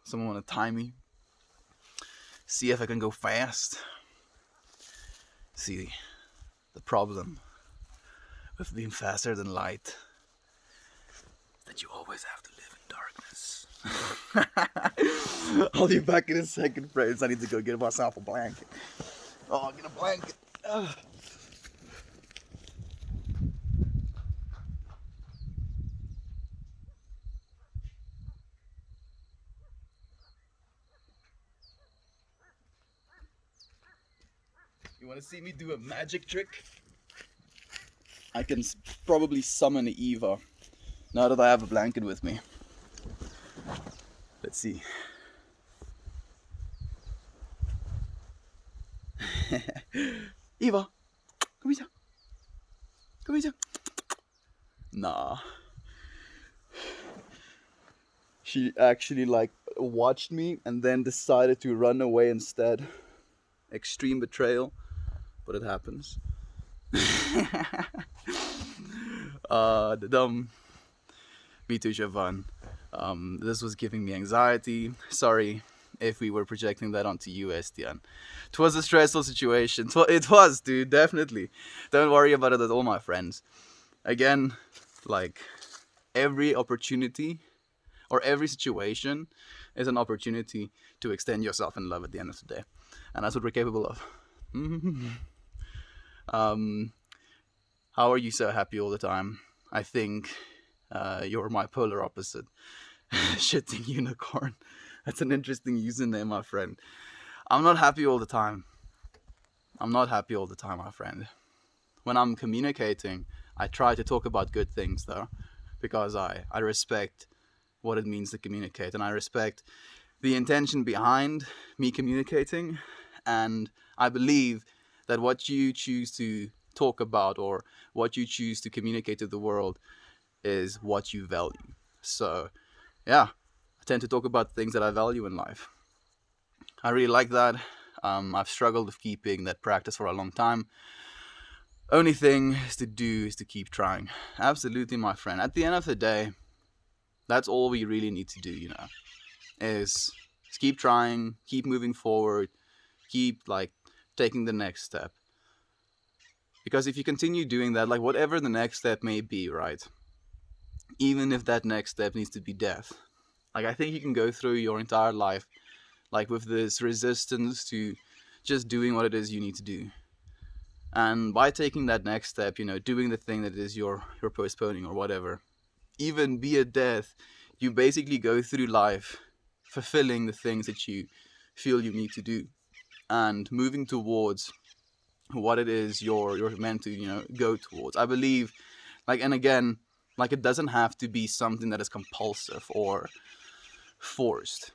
Someone want to time me? See if I can go fast? See, the problem with being faster than light, that you always have to live in darkness. I'll be back in a second, friends. I need to go get myself a blanket. Oh, get a blanket. Ugh. You want to see me do a magic trick? I can probably summon Eva now that I have a blanket with me. Let's see. Eva, come here. Come here. Nah. She actually watched me and then decided to run away instead. Extreme betrayal, but it happens. Dumb. Me too, Siobhan. This was giving me anxiety. Sorry if we were projecting that onto you, Estian. It was a stressful situation. It was, dude, definitely. Don't worry about it at all, my friends. Again, every opportunity or every situation is an opportunity to extend yourself in love at the end of the day. And that's what we're capable of. How are you so happy all the time? I think you're my polar opposite. Shitting unicorn. That's an interesting username, my friend. I'm not happy all the time. My friend. When I'm communicating, I try to talk about good things, though, because I respect what it means to communicate, and I respect the intention behind me communicating, and I believe that what you choose to talk about or what you choose to communicate to the world is what you value. So, yeah, I tend to talk about things that I value in life. I really like that. I've struggled with keeping that practice for a long time. Only thing is to do is to keep trying. Absolutely, my friend. At the end of the day, that's all we really need to do, is keep trying, keep moving forward, keep like taking the next step. Because if you continue doing that, like whatever the next step may be, right? Even if that next step needs to be death. Like I think you can go through your entire life like with this resistance to just doing what it is you need to do. And by taking that next step, doing the thing that it is you're postponing or whatever, even be it death, you basically go through life fulfilling the things that you feel you need to do and moving towards what it is you're meant to go towards. I believe, like, and again, like, it doesn't have to be something that is compulsive or forced.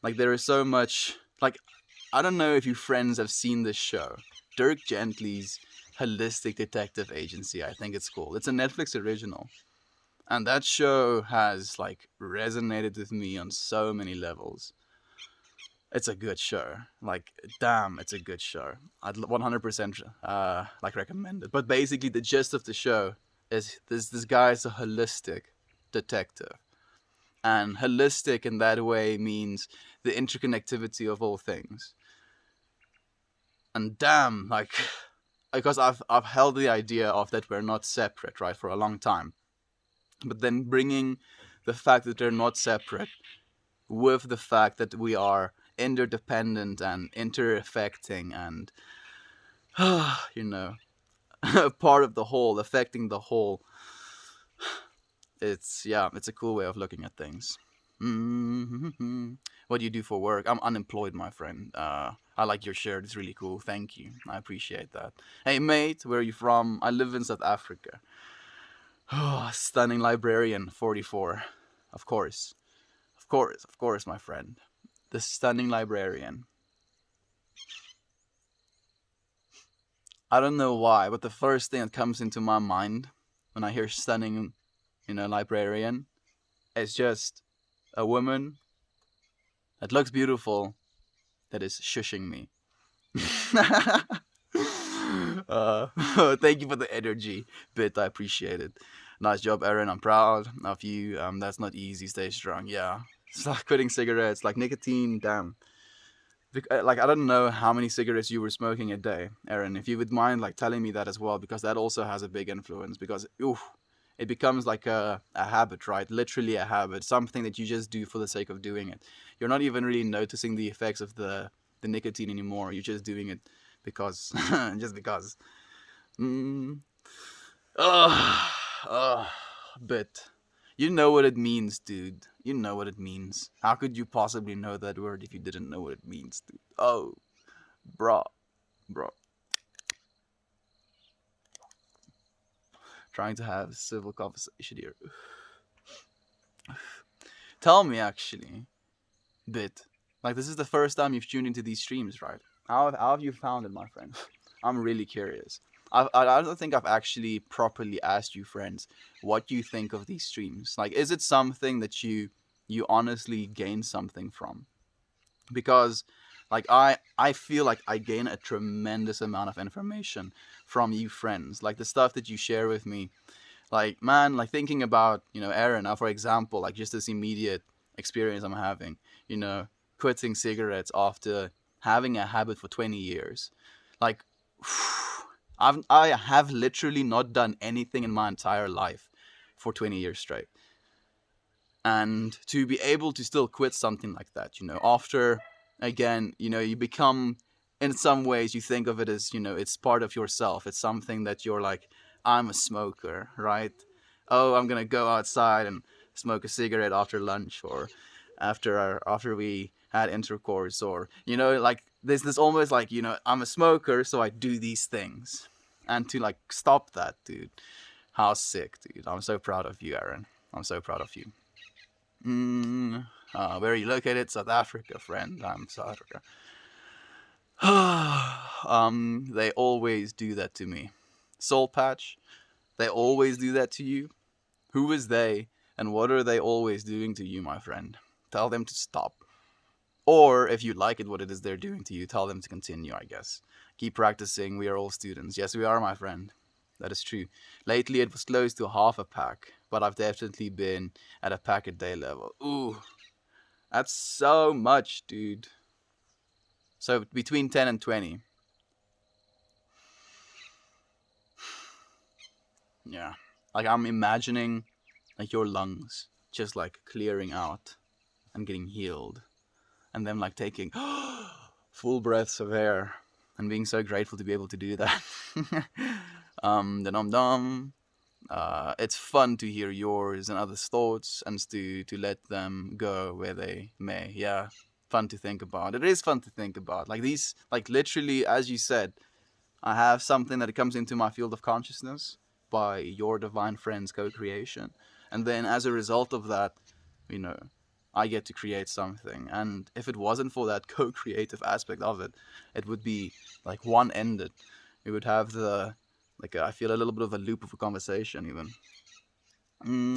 Like, there is so much, like, I don't know if you friends have seen this show, Dirk Gently's Holistic Detective Agency, I think it's called. It's a Netflix original. And that show has like resonated with me on so many levels. It's a good show. Like, damn, it's a good show. I'd 100% like recommend it. But basically, the gist of the show is this guy is a holistic detective, and holistic in that way means the interconnectivity of all things. And damn, like, because I've held the idea of that we're not separate, right, for a long time. But then bringing the fact that they're not separate with the fact that we are interdependent and inter-affecting and, part of the whole, affecting the whole. It's a cool way of looking at things. Mm-hmm. What do you do for work? I'm unemployed, my friend. I like your shirt. It's really cool. Thank you. I appreciate that. Hey, mate, where are you from? I live in South Africa. Stunning librarian, 44. Of course. Of course, my friend. The stunning librarian. I don't know why, but the first thing that comes into my mind when I hear stunning, librarian, is just a woman that looks beautiful that is shushing me. Thank you for the energy bit. I appreciate it. Nice job, Aaron. I'm proud of you. That's not easy. Stay strong. Yeah. It's like quitting cigarettes, like nicotine. Damn. Like, I don't know how many cigarettes you were smoking a day, Aaron. If you would mind, like, telling me that as well, because that also has a big influence. Because it becomes like a habit, right? Literally a habit, something that you just do for the sake of doing it. You're not even really noticing the effects of the nicotine anymore. You're just doing it because, just because. Mm. But you know what it means, dude. You know what it means. How could you possibly know that word if you didn't know what it means, dude? Oh, bro. Trying to have a civil conversation here. Tell me, actually, bit. Like, this is the first time you've tuned into these streams, right? How have you found it, my friend? I'm really curious. I don't think I've actually properly asked you, friends, what you think of these streams. Like, is it something that you honestly gain something from? Because, like, I feel like I gain a tremendous amount of information from you, friends. Like, the stuff that you share with me. Like, man, like, thinking about, Aaron, now, for example, like, just this immediate experience I'm having, quitting cigarettes after having a habit for 20 years. Like, I have literally not done anything in my entire life for 20 years straight. And to be able to still quit something like that, after, again, you become, in some ways, you think of it as, it's part of yourself. It's something that you're like, I'm a smoker, right? Oh, I'm going to go outside and smoke a cigarette after lunch or after we had intercourse, or, like, there's this almost like, I'm a smoker, so I do these things. And to, like, stop that, dude. How sick, dude. I'm so proud of you, Aaron. I'm so proud of you. Where are you located? South Africa, friend. I'm South Africa. They always do that to me. Soul Patch, they always do that to you. Who is they, and what are they always doing to you, my friend? Tell them to stop. Or if you like it, what it is they're doing to you, tell them to continue, I guess. Keep practicing. We are all students. Yes, we are, my friend. That is true. Lately, it was close to half a pack, but I've definitely been at a pack a day level. Ooh, that's so much, dude. So between 10 and 20. Yeah. Like I'm imagining like your lungs just like clearing out and getting healed. And them like taking full breaths of air and being so grateful to be able to do that. Dum dum. It's fun to hear yours and others' thoughts and to let them go where they may. Yeah, fun to think about. It is fun to think about. Like these, like literally, as you said, I have something that comes into my field of consciousness by your divine friend's co-creation, and then as a result of that, you know, I get to create something. And if it wasn't for that co-creative aspect of it, it would be like one-ended. We would have the like I feel a little bit of a loop of a conversation even.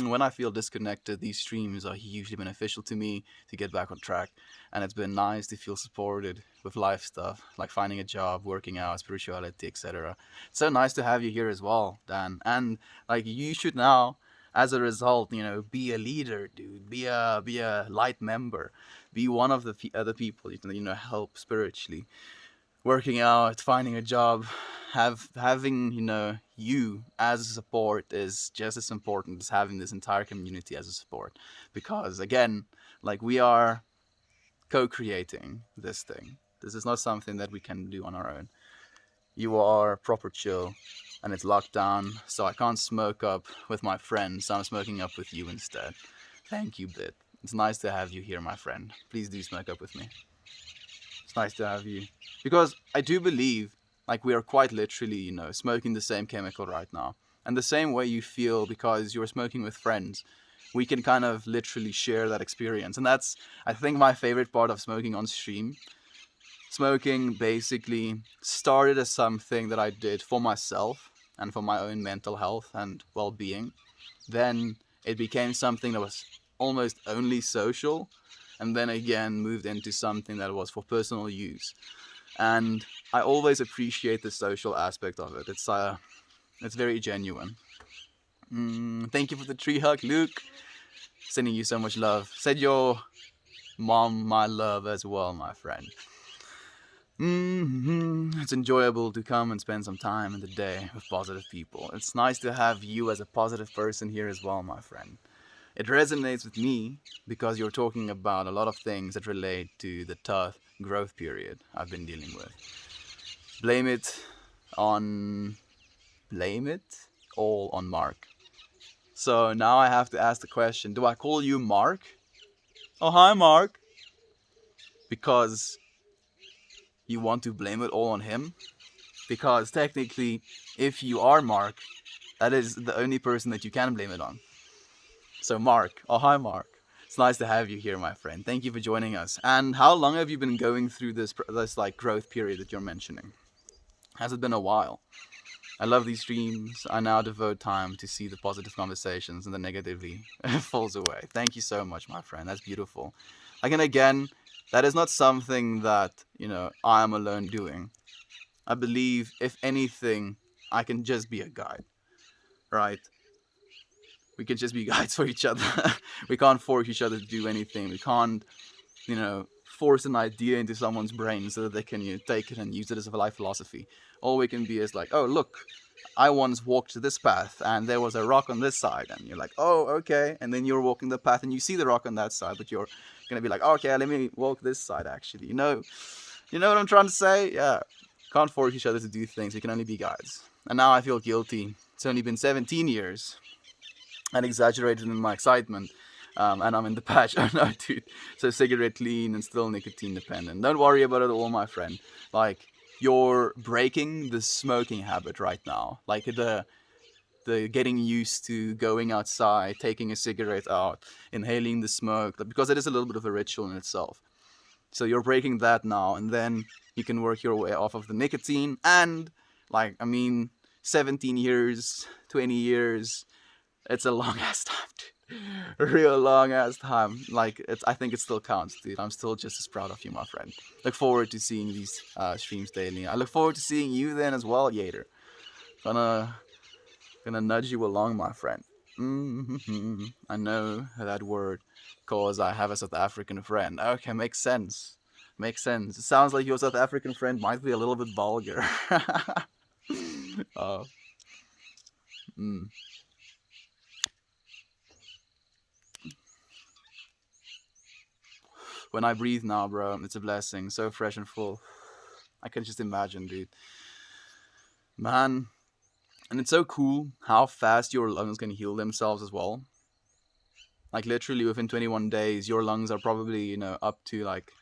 When I feel disconnected, these streams are hugely beneficial to me to get back on track. And it's been nice to feel supported with life stuff, like finding a job, working out, spirituality, etc. It's so nice to have you here as well, Dan. And like you should now, as a result, be a leader, dude. Be a light member. Be one of the other people you can, help spiritually, working out, finding a job, having you as a support is just as important as having this entire community as a support, because again, like we are co-creating this thing. This is not something that we can do on our own. You are proper chill, and it's locked down, so I can't smoke up with my friends, so I'm smoking up with you instead. Thank you, Bit. It's nice to have you here, my friend. Please do smoke up with me. It's nice to have you. Because I do believe, like, we are quite literally, smoking the same chemical right now. And the same way you feel because you're smoking with friends, we can kind of literally share that experience. And that's, I think, my favorite part of smoking on stream. Smoking basically started as something that I did for myself and for my own mental health and well-being. Then it became something that was almost only social, and then again moved into something that was for personal use. And I always appreciate the social aspect of it. It's very genuine. Thank you for the tree hug, Luke. Sending you so much love. Send your mom my love as well, my friend. It's enjoyable to come and spend some time in the day with positive people. It's nice to have you as a positive person here as well, my friend. It resonates with me because you're talking about a lot of things that relate to the tough growth period I've been dealing with. Blame it all on Mark. So now I have to ask the question, do I call you Mark? Oh, hi, Mark. Because you want to blame it all on him? Because technically, if you are Mark, that is the only person that you can blame it on. So Mark, oh hi Mark. It's nice to have you here, my friend. Thank you for joining us. And how long have you been going through this like growth period that you're mentioning? Has it been a while? I love these streams. I now devote time to see the positive conversations and the negatively falls away. Thank you so much, my friend. That's beautiful. Like, and again, that is not something that, I am alone doing. I believe, if anything, I can just be a guide, right? We can just be guides for each other. We can't force each other to do anything. We can't, force an idea into someone's brain so that they can take it and use it as a life philosophy. All we can be is like, oh, look, I once walked this path and there was a rock on this side. And you're like, oh, okay. And then you're walking the path and you see the rock on that side, but you're going to be like, oh, okay, let me walk this side actually. You know what I'm trying to say? Yeah. Can't force each other to do things. We can only be guides. And now I feel guilty. It's only been 17 years. And exaggerated in my excitement. And I'm in the patch. Oh no, dude. So cigarette clean and still nicotine dependent. Don't worry about it all, my friend. Like, you're breaking the smoking habit right now. Like the getting used to going outside, taking a cigarette out, inhaling the smoke, because it is a little bit of a ritual in itself. So you're breaking that now, and then you can work your way off of the nicotine. And 17 years, 20 years, it's a long ass time, dude. real long ass time. Like I think it still counts, dude. I'm still just as proud of you, my friend. Look forward to seeing these streams daily. I look forward to seeing you then as well, Yater. Gonna nudge you along, my friend. I know that word, cause I have a South African friend. Okay, makes sense. Makes sense. It sounds like your South African friend might be a little bit vulgar. uh, mm. When I breathe now, bro, it's a blessing. So fresh and full. I can just imagine, dude. Man, and it's so cool how fast your lungs can heal themselves as well. Like literally within 21 days, your lungs are probably, up to like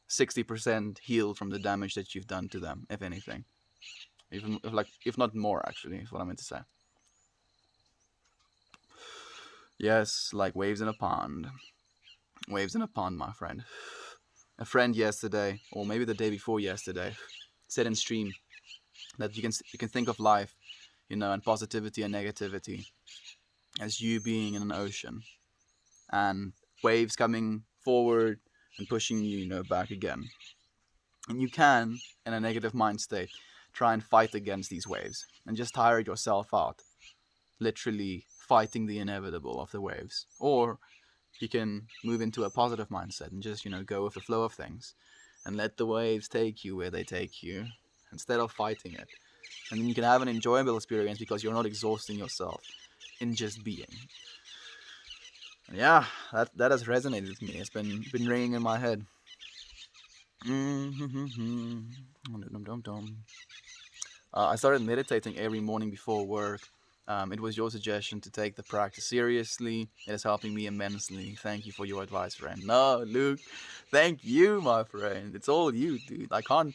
60% healed from the damage that you've done to them, if anything. Even if not more, actually, is what I meant to say. Yes, like waves in a pond. Waves in a pond, my friend. A friend yesterday, or maybe the day before yesterday, said in stream that you can think of life, and positivity and negativity as you being in an ocean, and waves coming forward and pushing you, back again. And you can, in a negative mind state, try and fight against these waves and just tire yourself out, literally fighting the inevitable of the waves. Or you can move into a positive mindset and just, go with the flow of things and let the waves take you where they take you instead of fighting it. And then you can have an enjoyable experience because you're not exhausting yourself in just being. And yeah, that has resonated with me. It's been ringing in my head. I started meditating every morning before work. It was your suggestion to take the practice seriously. It is helping me immensely. Thank you for your advice, friend. No, Luke, thank you, my friend. It's all you, dude. I can't.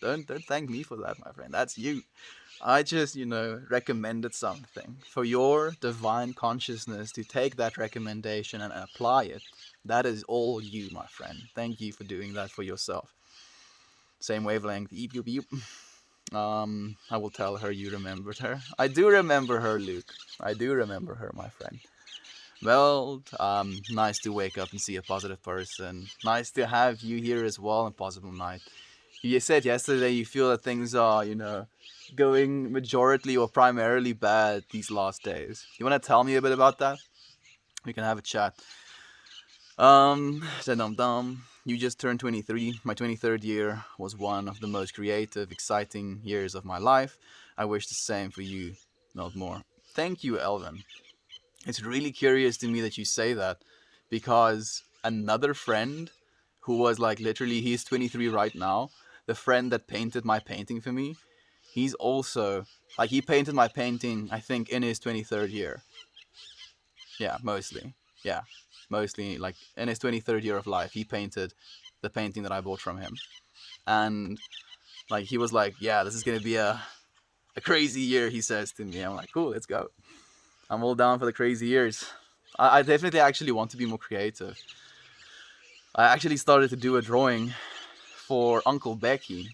Don't thank me for that, my friend. That's you. I just, recommended something for your divine consciousness to take that recommendation and apply it. That is all you, my friend. Thank you for doing that for yourself. Same wavelength. Eep, eep, eep. I will tell her you remembered her. I do remember her, Luke. I do remember her, my friend. Well, nice to wake up and see a positive person. Nice to have you here as well on Possible Night. You said yesterday you feel that things are, going majority or primarily bad these last days. You want to tell me a bit about that? We can have a chat. You just turned 23. My 23rd year was one of the most creative, exciting years of my life. I wish the same for you, not more. Thank you, Elvin. It's really curious to me that you say that, because another friend who was like literally, he's 23 right now, the friend that painted my painting for me, he's also, like, he painted my painting, I think, in his 23rd year. Yeah, mostly. Yeah, mostly, like, in his 23rd year of life, he painted the painting that I bought from him. And, like, he was like, yeah, this is going to be a crazy year, he says to me. I'm like, cool, let's go. I'm all down for the crazy years. I definitely actually want to be more creative. I actually started to do a drawing for Uncle Becky.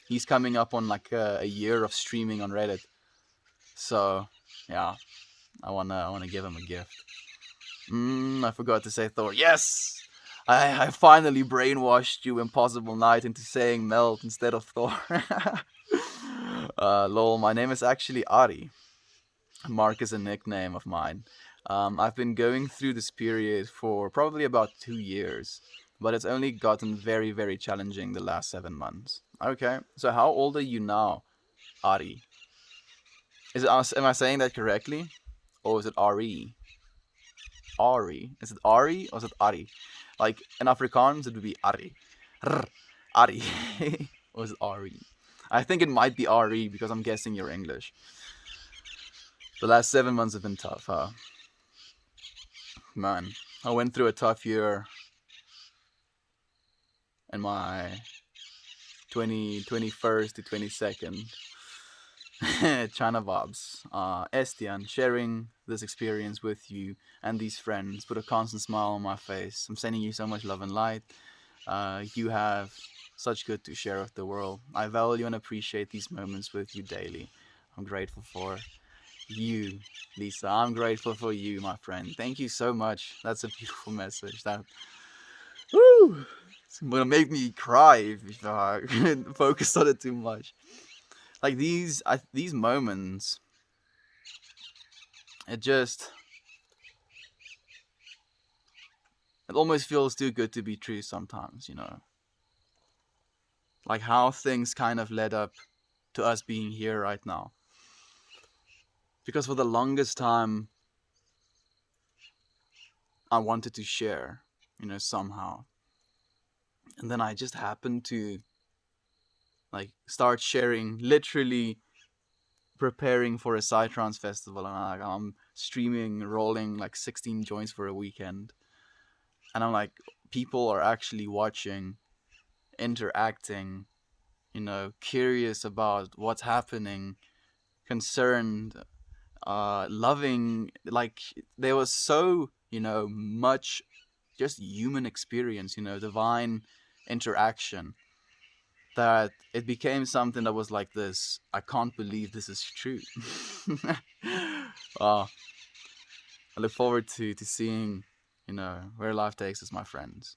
He's coming up on like a year of streaming on Reddit. So, yeah, I wanna give him a gift. I forgot to say Thor. Yes! I finally brainwashed you, Impossible Knight, into saying Melt instead of Thor. Lol, my name is actually Ari. Mark is a nickname of mine. I've been going through this period for probably about 2 years, but it's only gotten very, very challenging the last 7 months. Okay, so how old are you now, Ari? Am I saying that correctly? Or is it Ari? Ari. Is it Ari or is it Ari? Like in Afrikaans, it would be Ari. Ari. Or is it Ari? I think it might be Ari because I'm guessing you're English. The last 7 months have been tough, huh? Man, I went through a tough year in my 21st to 22nd. China vibes. Estian, sharing this experience with you and these friends put a constant smile on my face. I'm sending you so much love and light. You have such good to share with the world. I value and appreciate these moments with you daily. I'm grateful for you, Lisa. I'm grateful for you, my friend. Thank you so much. That's a beautiful message. That, woo, it's gonna make me cry if I focus on it too much. Like these moments, it just it almost feels too good to be true sometimes. Like how things kind of led up to us being here right now. Because for the longest time, I wanted to share, somehow. And then I just happened to like start sharing, literally preparing for a Psytrance festival, and I'm streaming, rolling like 16 joints for a weekend. And I'm like, people are actually watching, interacting, curious about what's happening, concerned, loving. Like there was so much just human experience, divine interaction, that it became something that was like this. I can't believe this is true. uh, I look forward to seeing where life takes us, my friends.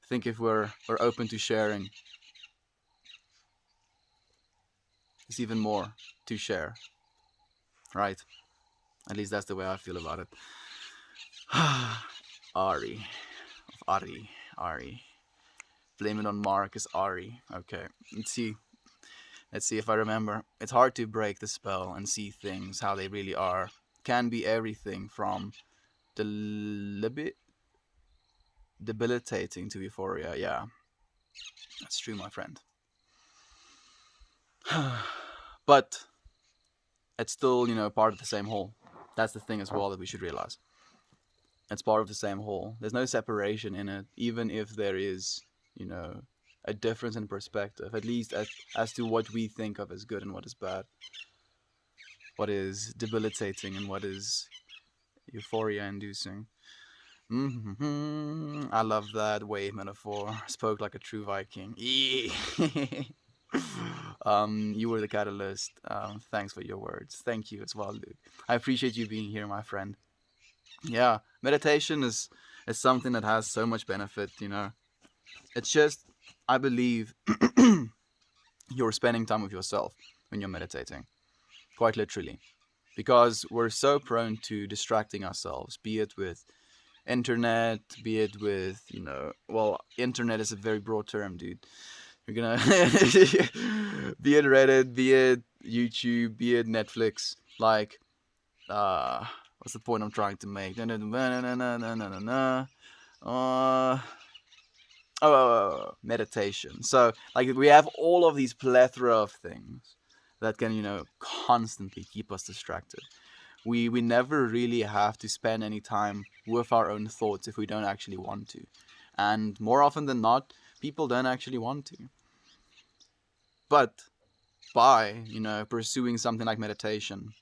I think if we're open to sharing, there's even more to share, right? At least that's the way I feel about it. Ari. Ari. Blame it on Marcus Ari. Okay. Let's see if I remember. It's hard to break the spell and see things how they really are. Can be everything from debilitating to euphoria. Yeah. That's true, my friend. But it's still, part of the same whole. That's the thing as well that we should realize. It's part of the same whole. There's no separation in it, even if there is, a difference in perspective, at least as to what we think of as good and what is bad, what is debilitating and what is euphoria-inducing. I love that wave metaphor. Spoke like a true Viking. You were the catalyst. Thanks for your words. Thank you as well, Luke. I appreciate you being here, my friend. Yeah, meditation is something that has so much benefit. It's just, I believe, you're spending time with yourself when you're meditating, quite literally, because we're so prone to distracting ourselves, be it with internet, be it with, well, internet is a very broad term, dude. You're gonna be it Reddit, be it YouTube, be it Netflix. Like, what's the point I'm trying to make? Meditation. So, like, we have all of these plethora of things that can, constantly keep us distracted. We never really have to spend any time with our own thoughts if we don't actually want to. And more often than not, people don't actually want to. But by, pursuing something like meditation,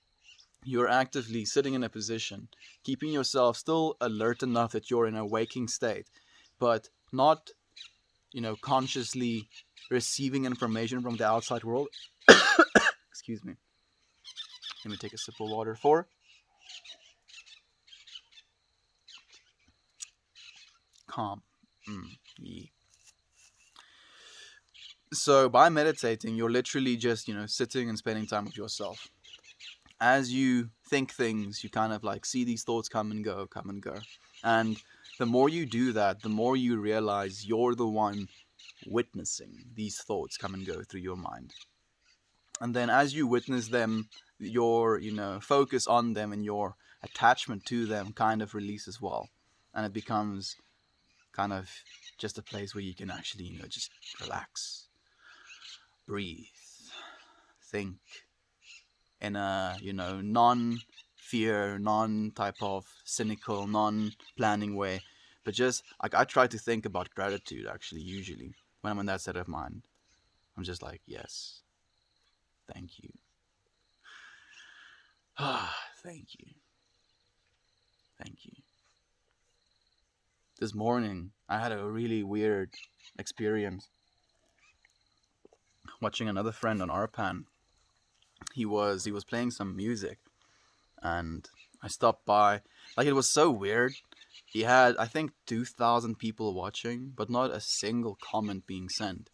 you're actively sitting in a position, keeping yourself still alert enough that you're in a waking state, but not, consciously receiving information from the outside world. Excuse me. Let me take a sip of water for calm. Yeah. So by meditating, you're literally just, sitting and spending time with yourself. As you think things, you kind of like see these thoughts come and go. And the more you do that, the more you realize you're the one witnessing these thoughts come and go through your mind. And then as you witness them, your, focus on them and your attachment to them kind of release as well. And it becomes kind of just a place where you can actually, just relax, breathe, think in a, non-fear, non-type of cynical, non-planning way. But just, like, I try to think about gratitude, actually, usually, when I'm in that state of mind. I'm just like, yes, thank you. Thank you. Thank you. This morning, I had a really weird experience watching another friend on Arpan he was playing some music, and I stopped by. Like, it was so weird. He had, I think, 2,000 people watching, but not a single comment being sent.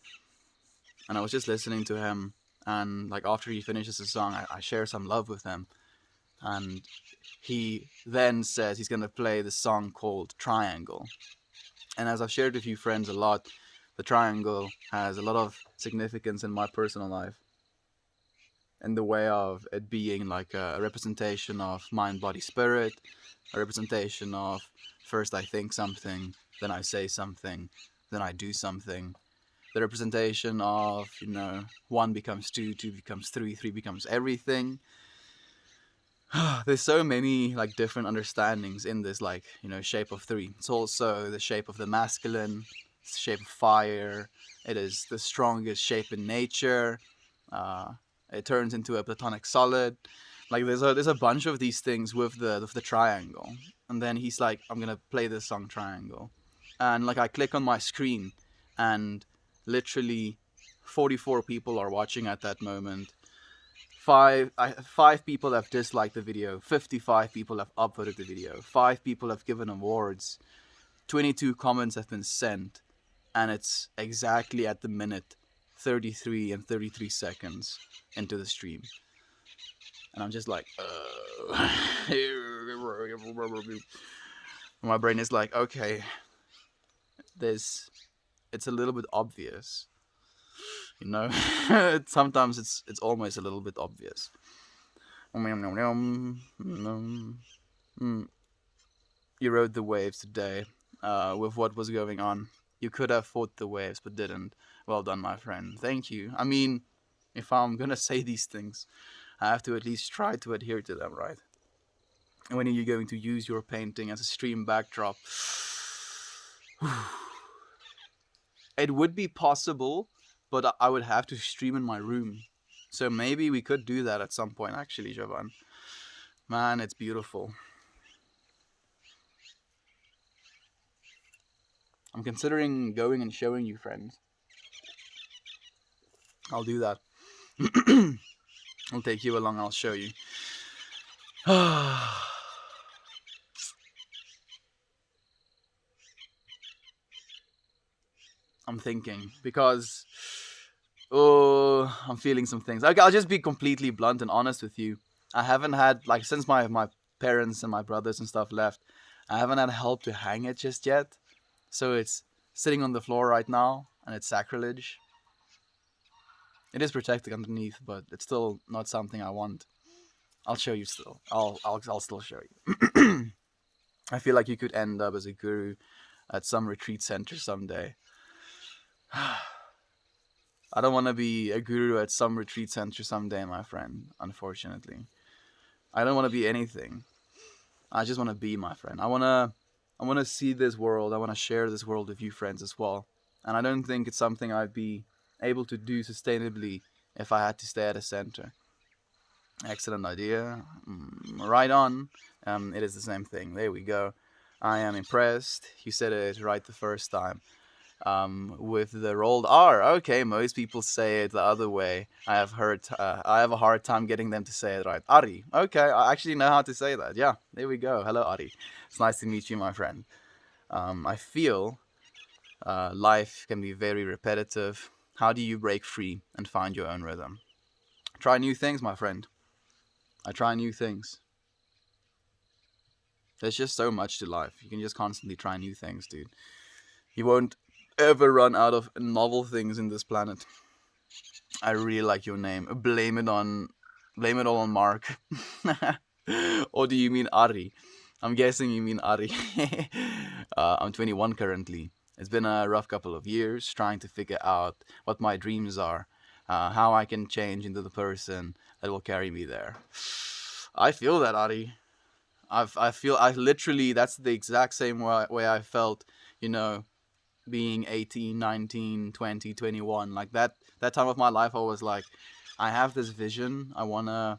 And I was just listening to him, and like after he finishes the song, I share some love with him, and he then says he's gonna play the song called Triangle. And as I've shared with you friends a lot, the triangle has a lot of significance in my personal life, in the way of it being like a representation of mind, body, spirit, a representation of first I think something, then I say something, then I do something. The representation of, one becomes two, two becomes three, three becomes everything. There's so many like different understandings in this, like, shape of three. It's also the shape of the masculine, it's the shape of fire. It is the strongest shape in nature. Uh, it turns into a platonic solid. Like, there's a bunch of these things with the triangle. And then he's like, I'm gonna play this song Triangle, and like I click on my screen, and literally 44 people are watching at that moment. Five people have disliked the video. 55 people have upvoted the video. 5 people have given awards. 22 comments have been sent, and it's exactly at the minute 33 and 33 seconds into the stream, and I'm just like, my brain is like, okay, it's a little bit obvious, sometimes it's almost a little bit obvious. You rode the waves today, with what was going on. You could have fought the waves but didn't. Well done, my friend. Thank you. I mean, if I'm gonna say these things, I have to at least try to adhere to them, right? And when are you going to use your painting as a stream backdrop? It would be possible, but I would have to stream in my room. So maybe we could do that at some point, actually, Jovan. Man, it's beautiful. I'm considering going and showing you, friends. I'll do that. I'll take you along, I'll show you. I'm thinking, because I'm feeling some things. I'll just be completely blunt and honest with you. I haven't had, like, since my parents and my brothers and stuff left, I haven't had help to hang it just yet. So it's sitting on the floor right now, and it's sacrilege. It is protected underneath, but it's still not something I want. I'll show you still. I'll still show you. I feel like you could end up as a guru at some retreat center someday. I don't want to be a guru at some retreat center someday, my friend, unfortunately. I don't want to be anything. I just want to be, my friend. I want to see this world. I want to share this world with you friends as well. And I don't think it's something I'd be able to do sustainably if I had to stay at a center. Excellent idea. Right on. It is the same thing. There we go. I am impressed. You said it right the first time. With the rolled R. Okay, most people say it the other way. I have a hard time getting them to say it right. Ari. Okay, I actually know how to say that. Yeah, there we go. Hello, Ari. It's nice to meet you, my friend. I feel life can be very repetitive. How do you break free and find your own rhythm? Try new things, my friend. I try new things. There's just so much to life. You can just constantly try new things, dude. You won't ever run out of novel things in this planet. I really like your name. Blame it all on Mark. Or do you mean Ari? I'm guessing you mean Ari. I'm 21 currently. It's been a rough couple of years trying to figure out what my dreams are, how I can change into the person that will carry me there. I feel that, Ari. I literally, that's the exact same way I felt, being 18, 19, 20, 21. Like that time of my life, I was like, I have this vision. I want to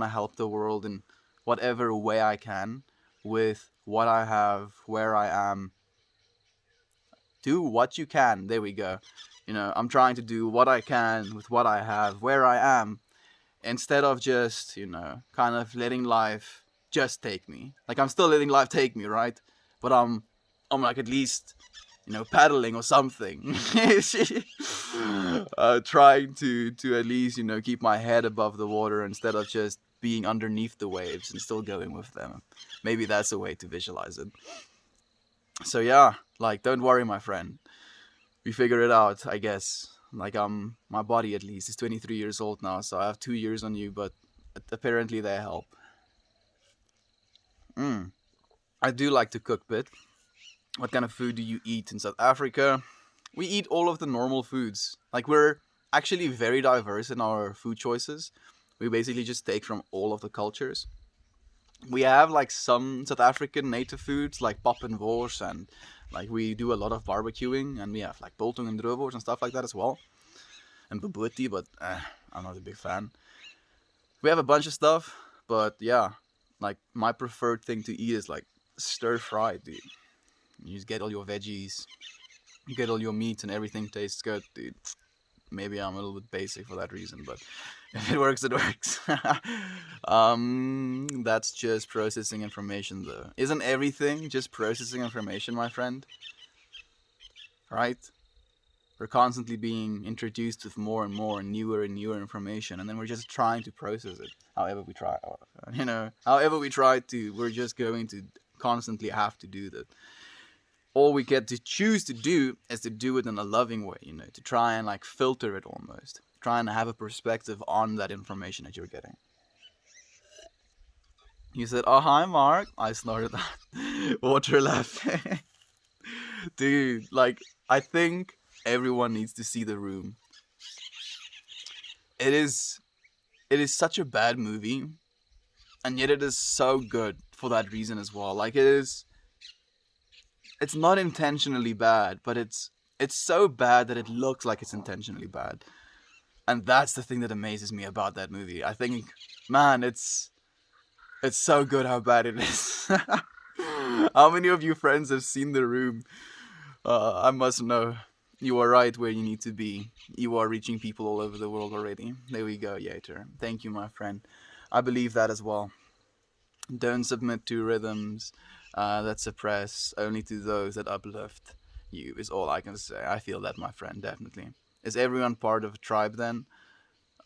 help the world in whatever way I can with what I have, where I am. Do what you can. There we go. I'm trying to do what I can with what I have, where I am, instead of just, kind of letting life just take me. Like, I'm still letting life take me, right? But I'm like, at least, paddling or something. Trying to at least, keep my head above the water instead of just being underneath the waves and still going with them. Maybe that's a way to visualize it. So yeah, like, don't worry, my friend. We figure it out, I guess. Like, my body at least is 23 years old now, so I have 2 years on you, but apparently they help. I do like to cook, bit. What kind of food do you eat in South Africa? We eat all of the normal foods. Like, we're actually very diverse in our food choices. We basically just take from all of the cultures. We have like some South African native foods like pap and wors, and like we do a lot of barbecuing, and we have like biltong and droewors and stuff like that as well. And bobotie, but I'm not a big fan. We have a bunch of stuff, but yeah, like my preferred thing to eat is like stir fried, dude. You just get all your veggies, you get all your meat, and everything tastes good, dude. Maybe I'm a little bit basic for that reason, but if it works, it works. That's just processing information, though. Isn't everything just processing information, my friend? Right? We're constantly being introduced with more and newer information, and then we're just trying to process it. However we try, we're just going to constantly have to do that. All we get to choose to do is to do it in a loving way, to try and like filter it almost. Try and have a perspective on that information that you're getting. You said, "Oh, hi, Mark." I snorted that. Water laughing. Dude, like, I think everyone needs to see The Room. It is such a bad movie, and yet it is so good for that reason as well. Like, it's not intentionally bad, but it's so bad that it looks like it's intentionally bad. And that's the thing that amazes me about that movie. I think, man, it's so good how bad it is. How many of you friends have seen The Room? I must know. You are right where you need to be. You are reaching people all over the world already. There we go, Yater. Thank you, my friend. I believe that as well. Don't submit to rhythms that suppress, only to those that uplift you, is all I can say. I feel that, my friend, definitely. Is everyone part of a tribe then?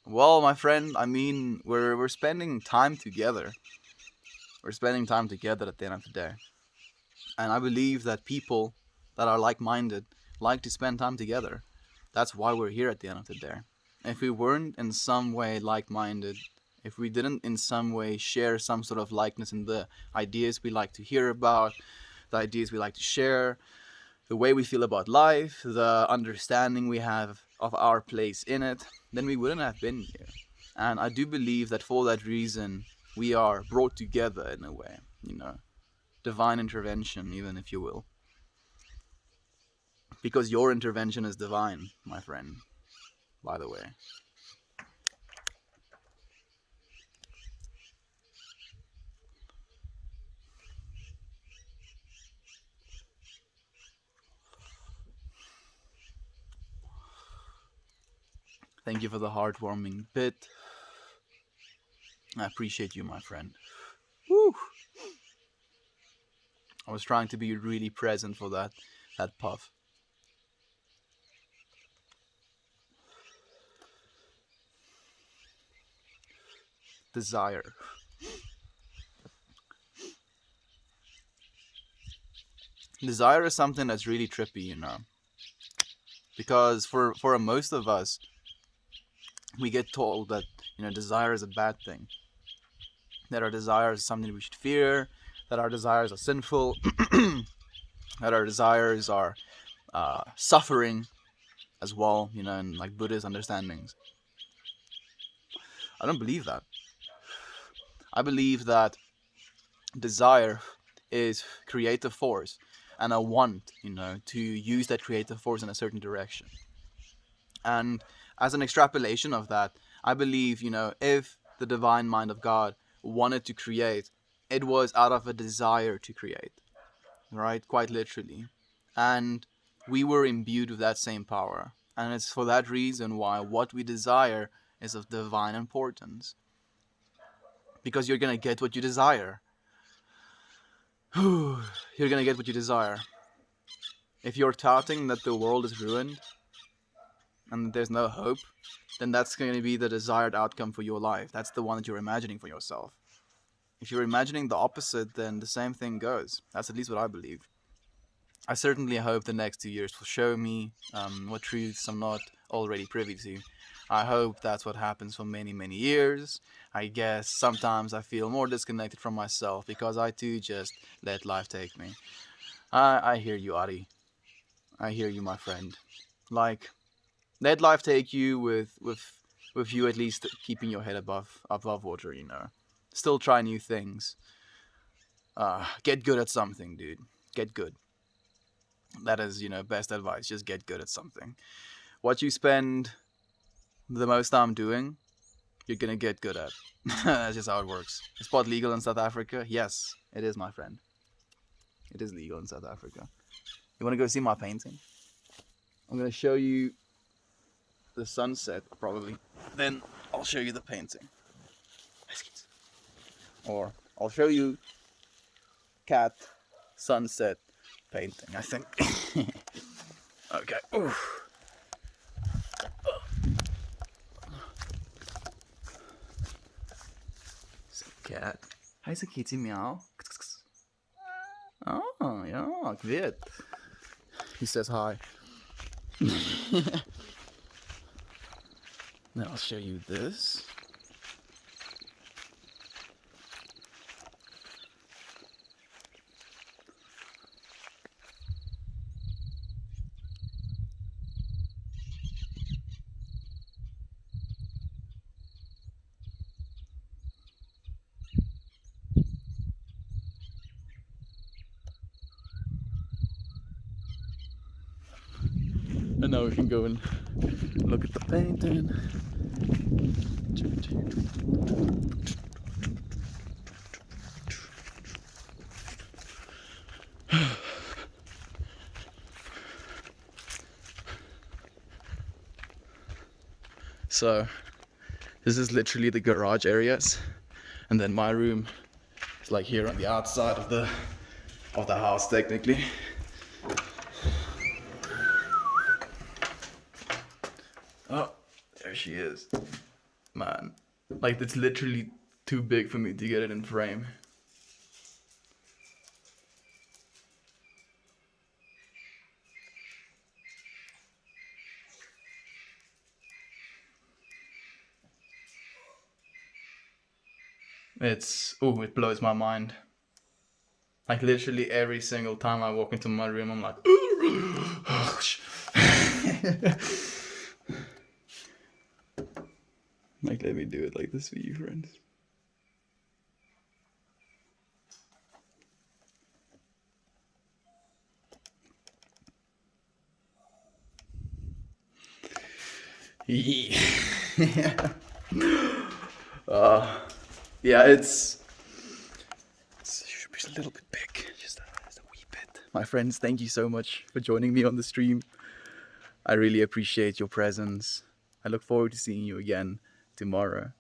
Well, my friend, I mean, we're spending time together. We're spending time together at the end of the day. And I believe that people that are like-minded like to spend time together. That's why we're here at the end of the day. If we weren't in some way like-minded, if we didn't in some way share some sort of likeness in the ideas we like to hear about, the ideas we like to share, the way we feel about life, the understanding we have of our place in it, then we wouldn't have been here. And I do believe that for that reason, we are brought together in a way, divine intervention, even, if you will. Because your intervention is divine, my friend, by the way. Thank you for the heartwarming bit. I appreciate you, my friend. Woo! I was trying to be really present for that puff. Desire. Desire is something that's really trippy, because for most of us, we get told that desire is a bad thing, that our desires is something we should fear, that our desires are sinful, that our desires are suffering as well, in like Buddhist understandings. I don't believe that. I believe that desire is creative force, and I want, to use that creative force in a certain direction. And as an extrapolation of that, I believe, if the divine mind of God wanted to create, it was out of a desire to create, right? Quite literally. And we were imbued with that same power. And it's for that reason why what we desire is of divine importance. Because you're gonna get what you desire. You're gonna get what you desire. If you're touting that the world is ruined and there's no hope, then that's gonna be the desired outcome for your life. That's the one that you're imagining for yourself. If you're imagining the opposite, then the same thing goes. That's at least what I believe. I certainly hope the next 2 years will show me what truths I'm not already privy to. I hope that's what happens for many, many years. I guess sometimes I feel more disconnected from myself because I too just let life take me. I hear you, Ari. I hear you, my friend. Like, let life take you with you at least keeping your head above water, you know. Still try new things. Get good at something, dude. Get good. That is, best advice. Just get good at something. What you spend the most time doing, you're gonna get good at. That's just how it works. Is pot legal in South Africa? Yes, it is, my friend. It is legal in South Africa. You wanna go see my painting? I'm gonna show you the sunset, probably. Then I'll show you the painting. Or I'll show you cat sunset painting, I think. Okay. Oof. It's a cat. Hy is 'n kitty meow. Oh, ja, ek weet. He says hi. Now I'll show you this. And now we can go and look at the painting. So, this is literally the garage areas, and then my room is like here on the outside of the house, technically. Oh, there she is. Man, like it's literally too big for me to get it in frame. It blows my mind. Like literally every single time I walk into my room, I'm like, like, let me do it like this for you, friends. Yeah. Yeah, it's a little bit big, just a wee bit. My friends, thank you so much for joining me on the stream. I really appreciate your presence. I look forward to seeing you again tomorrow.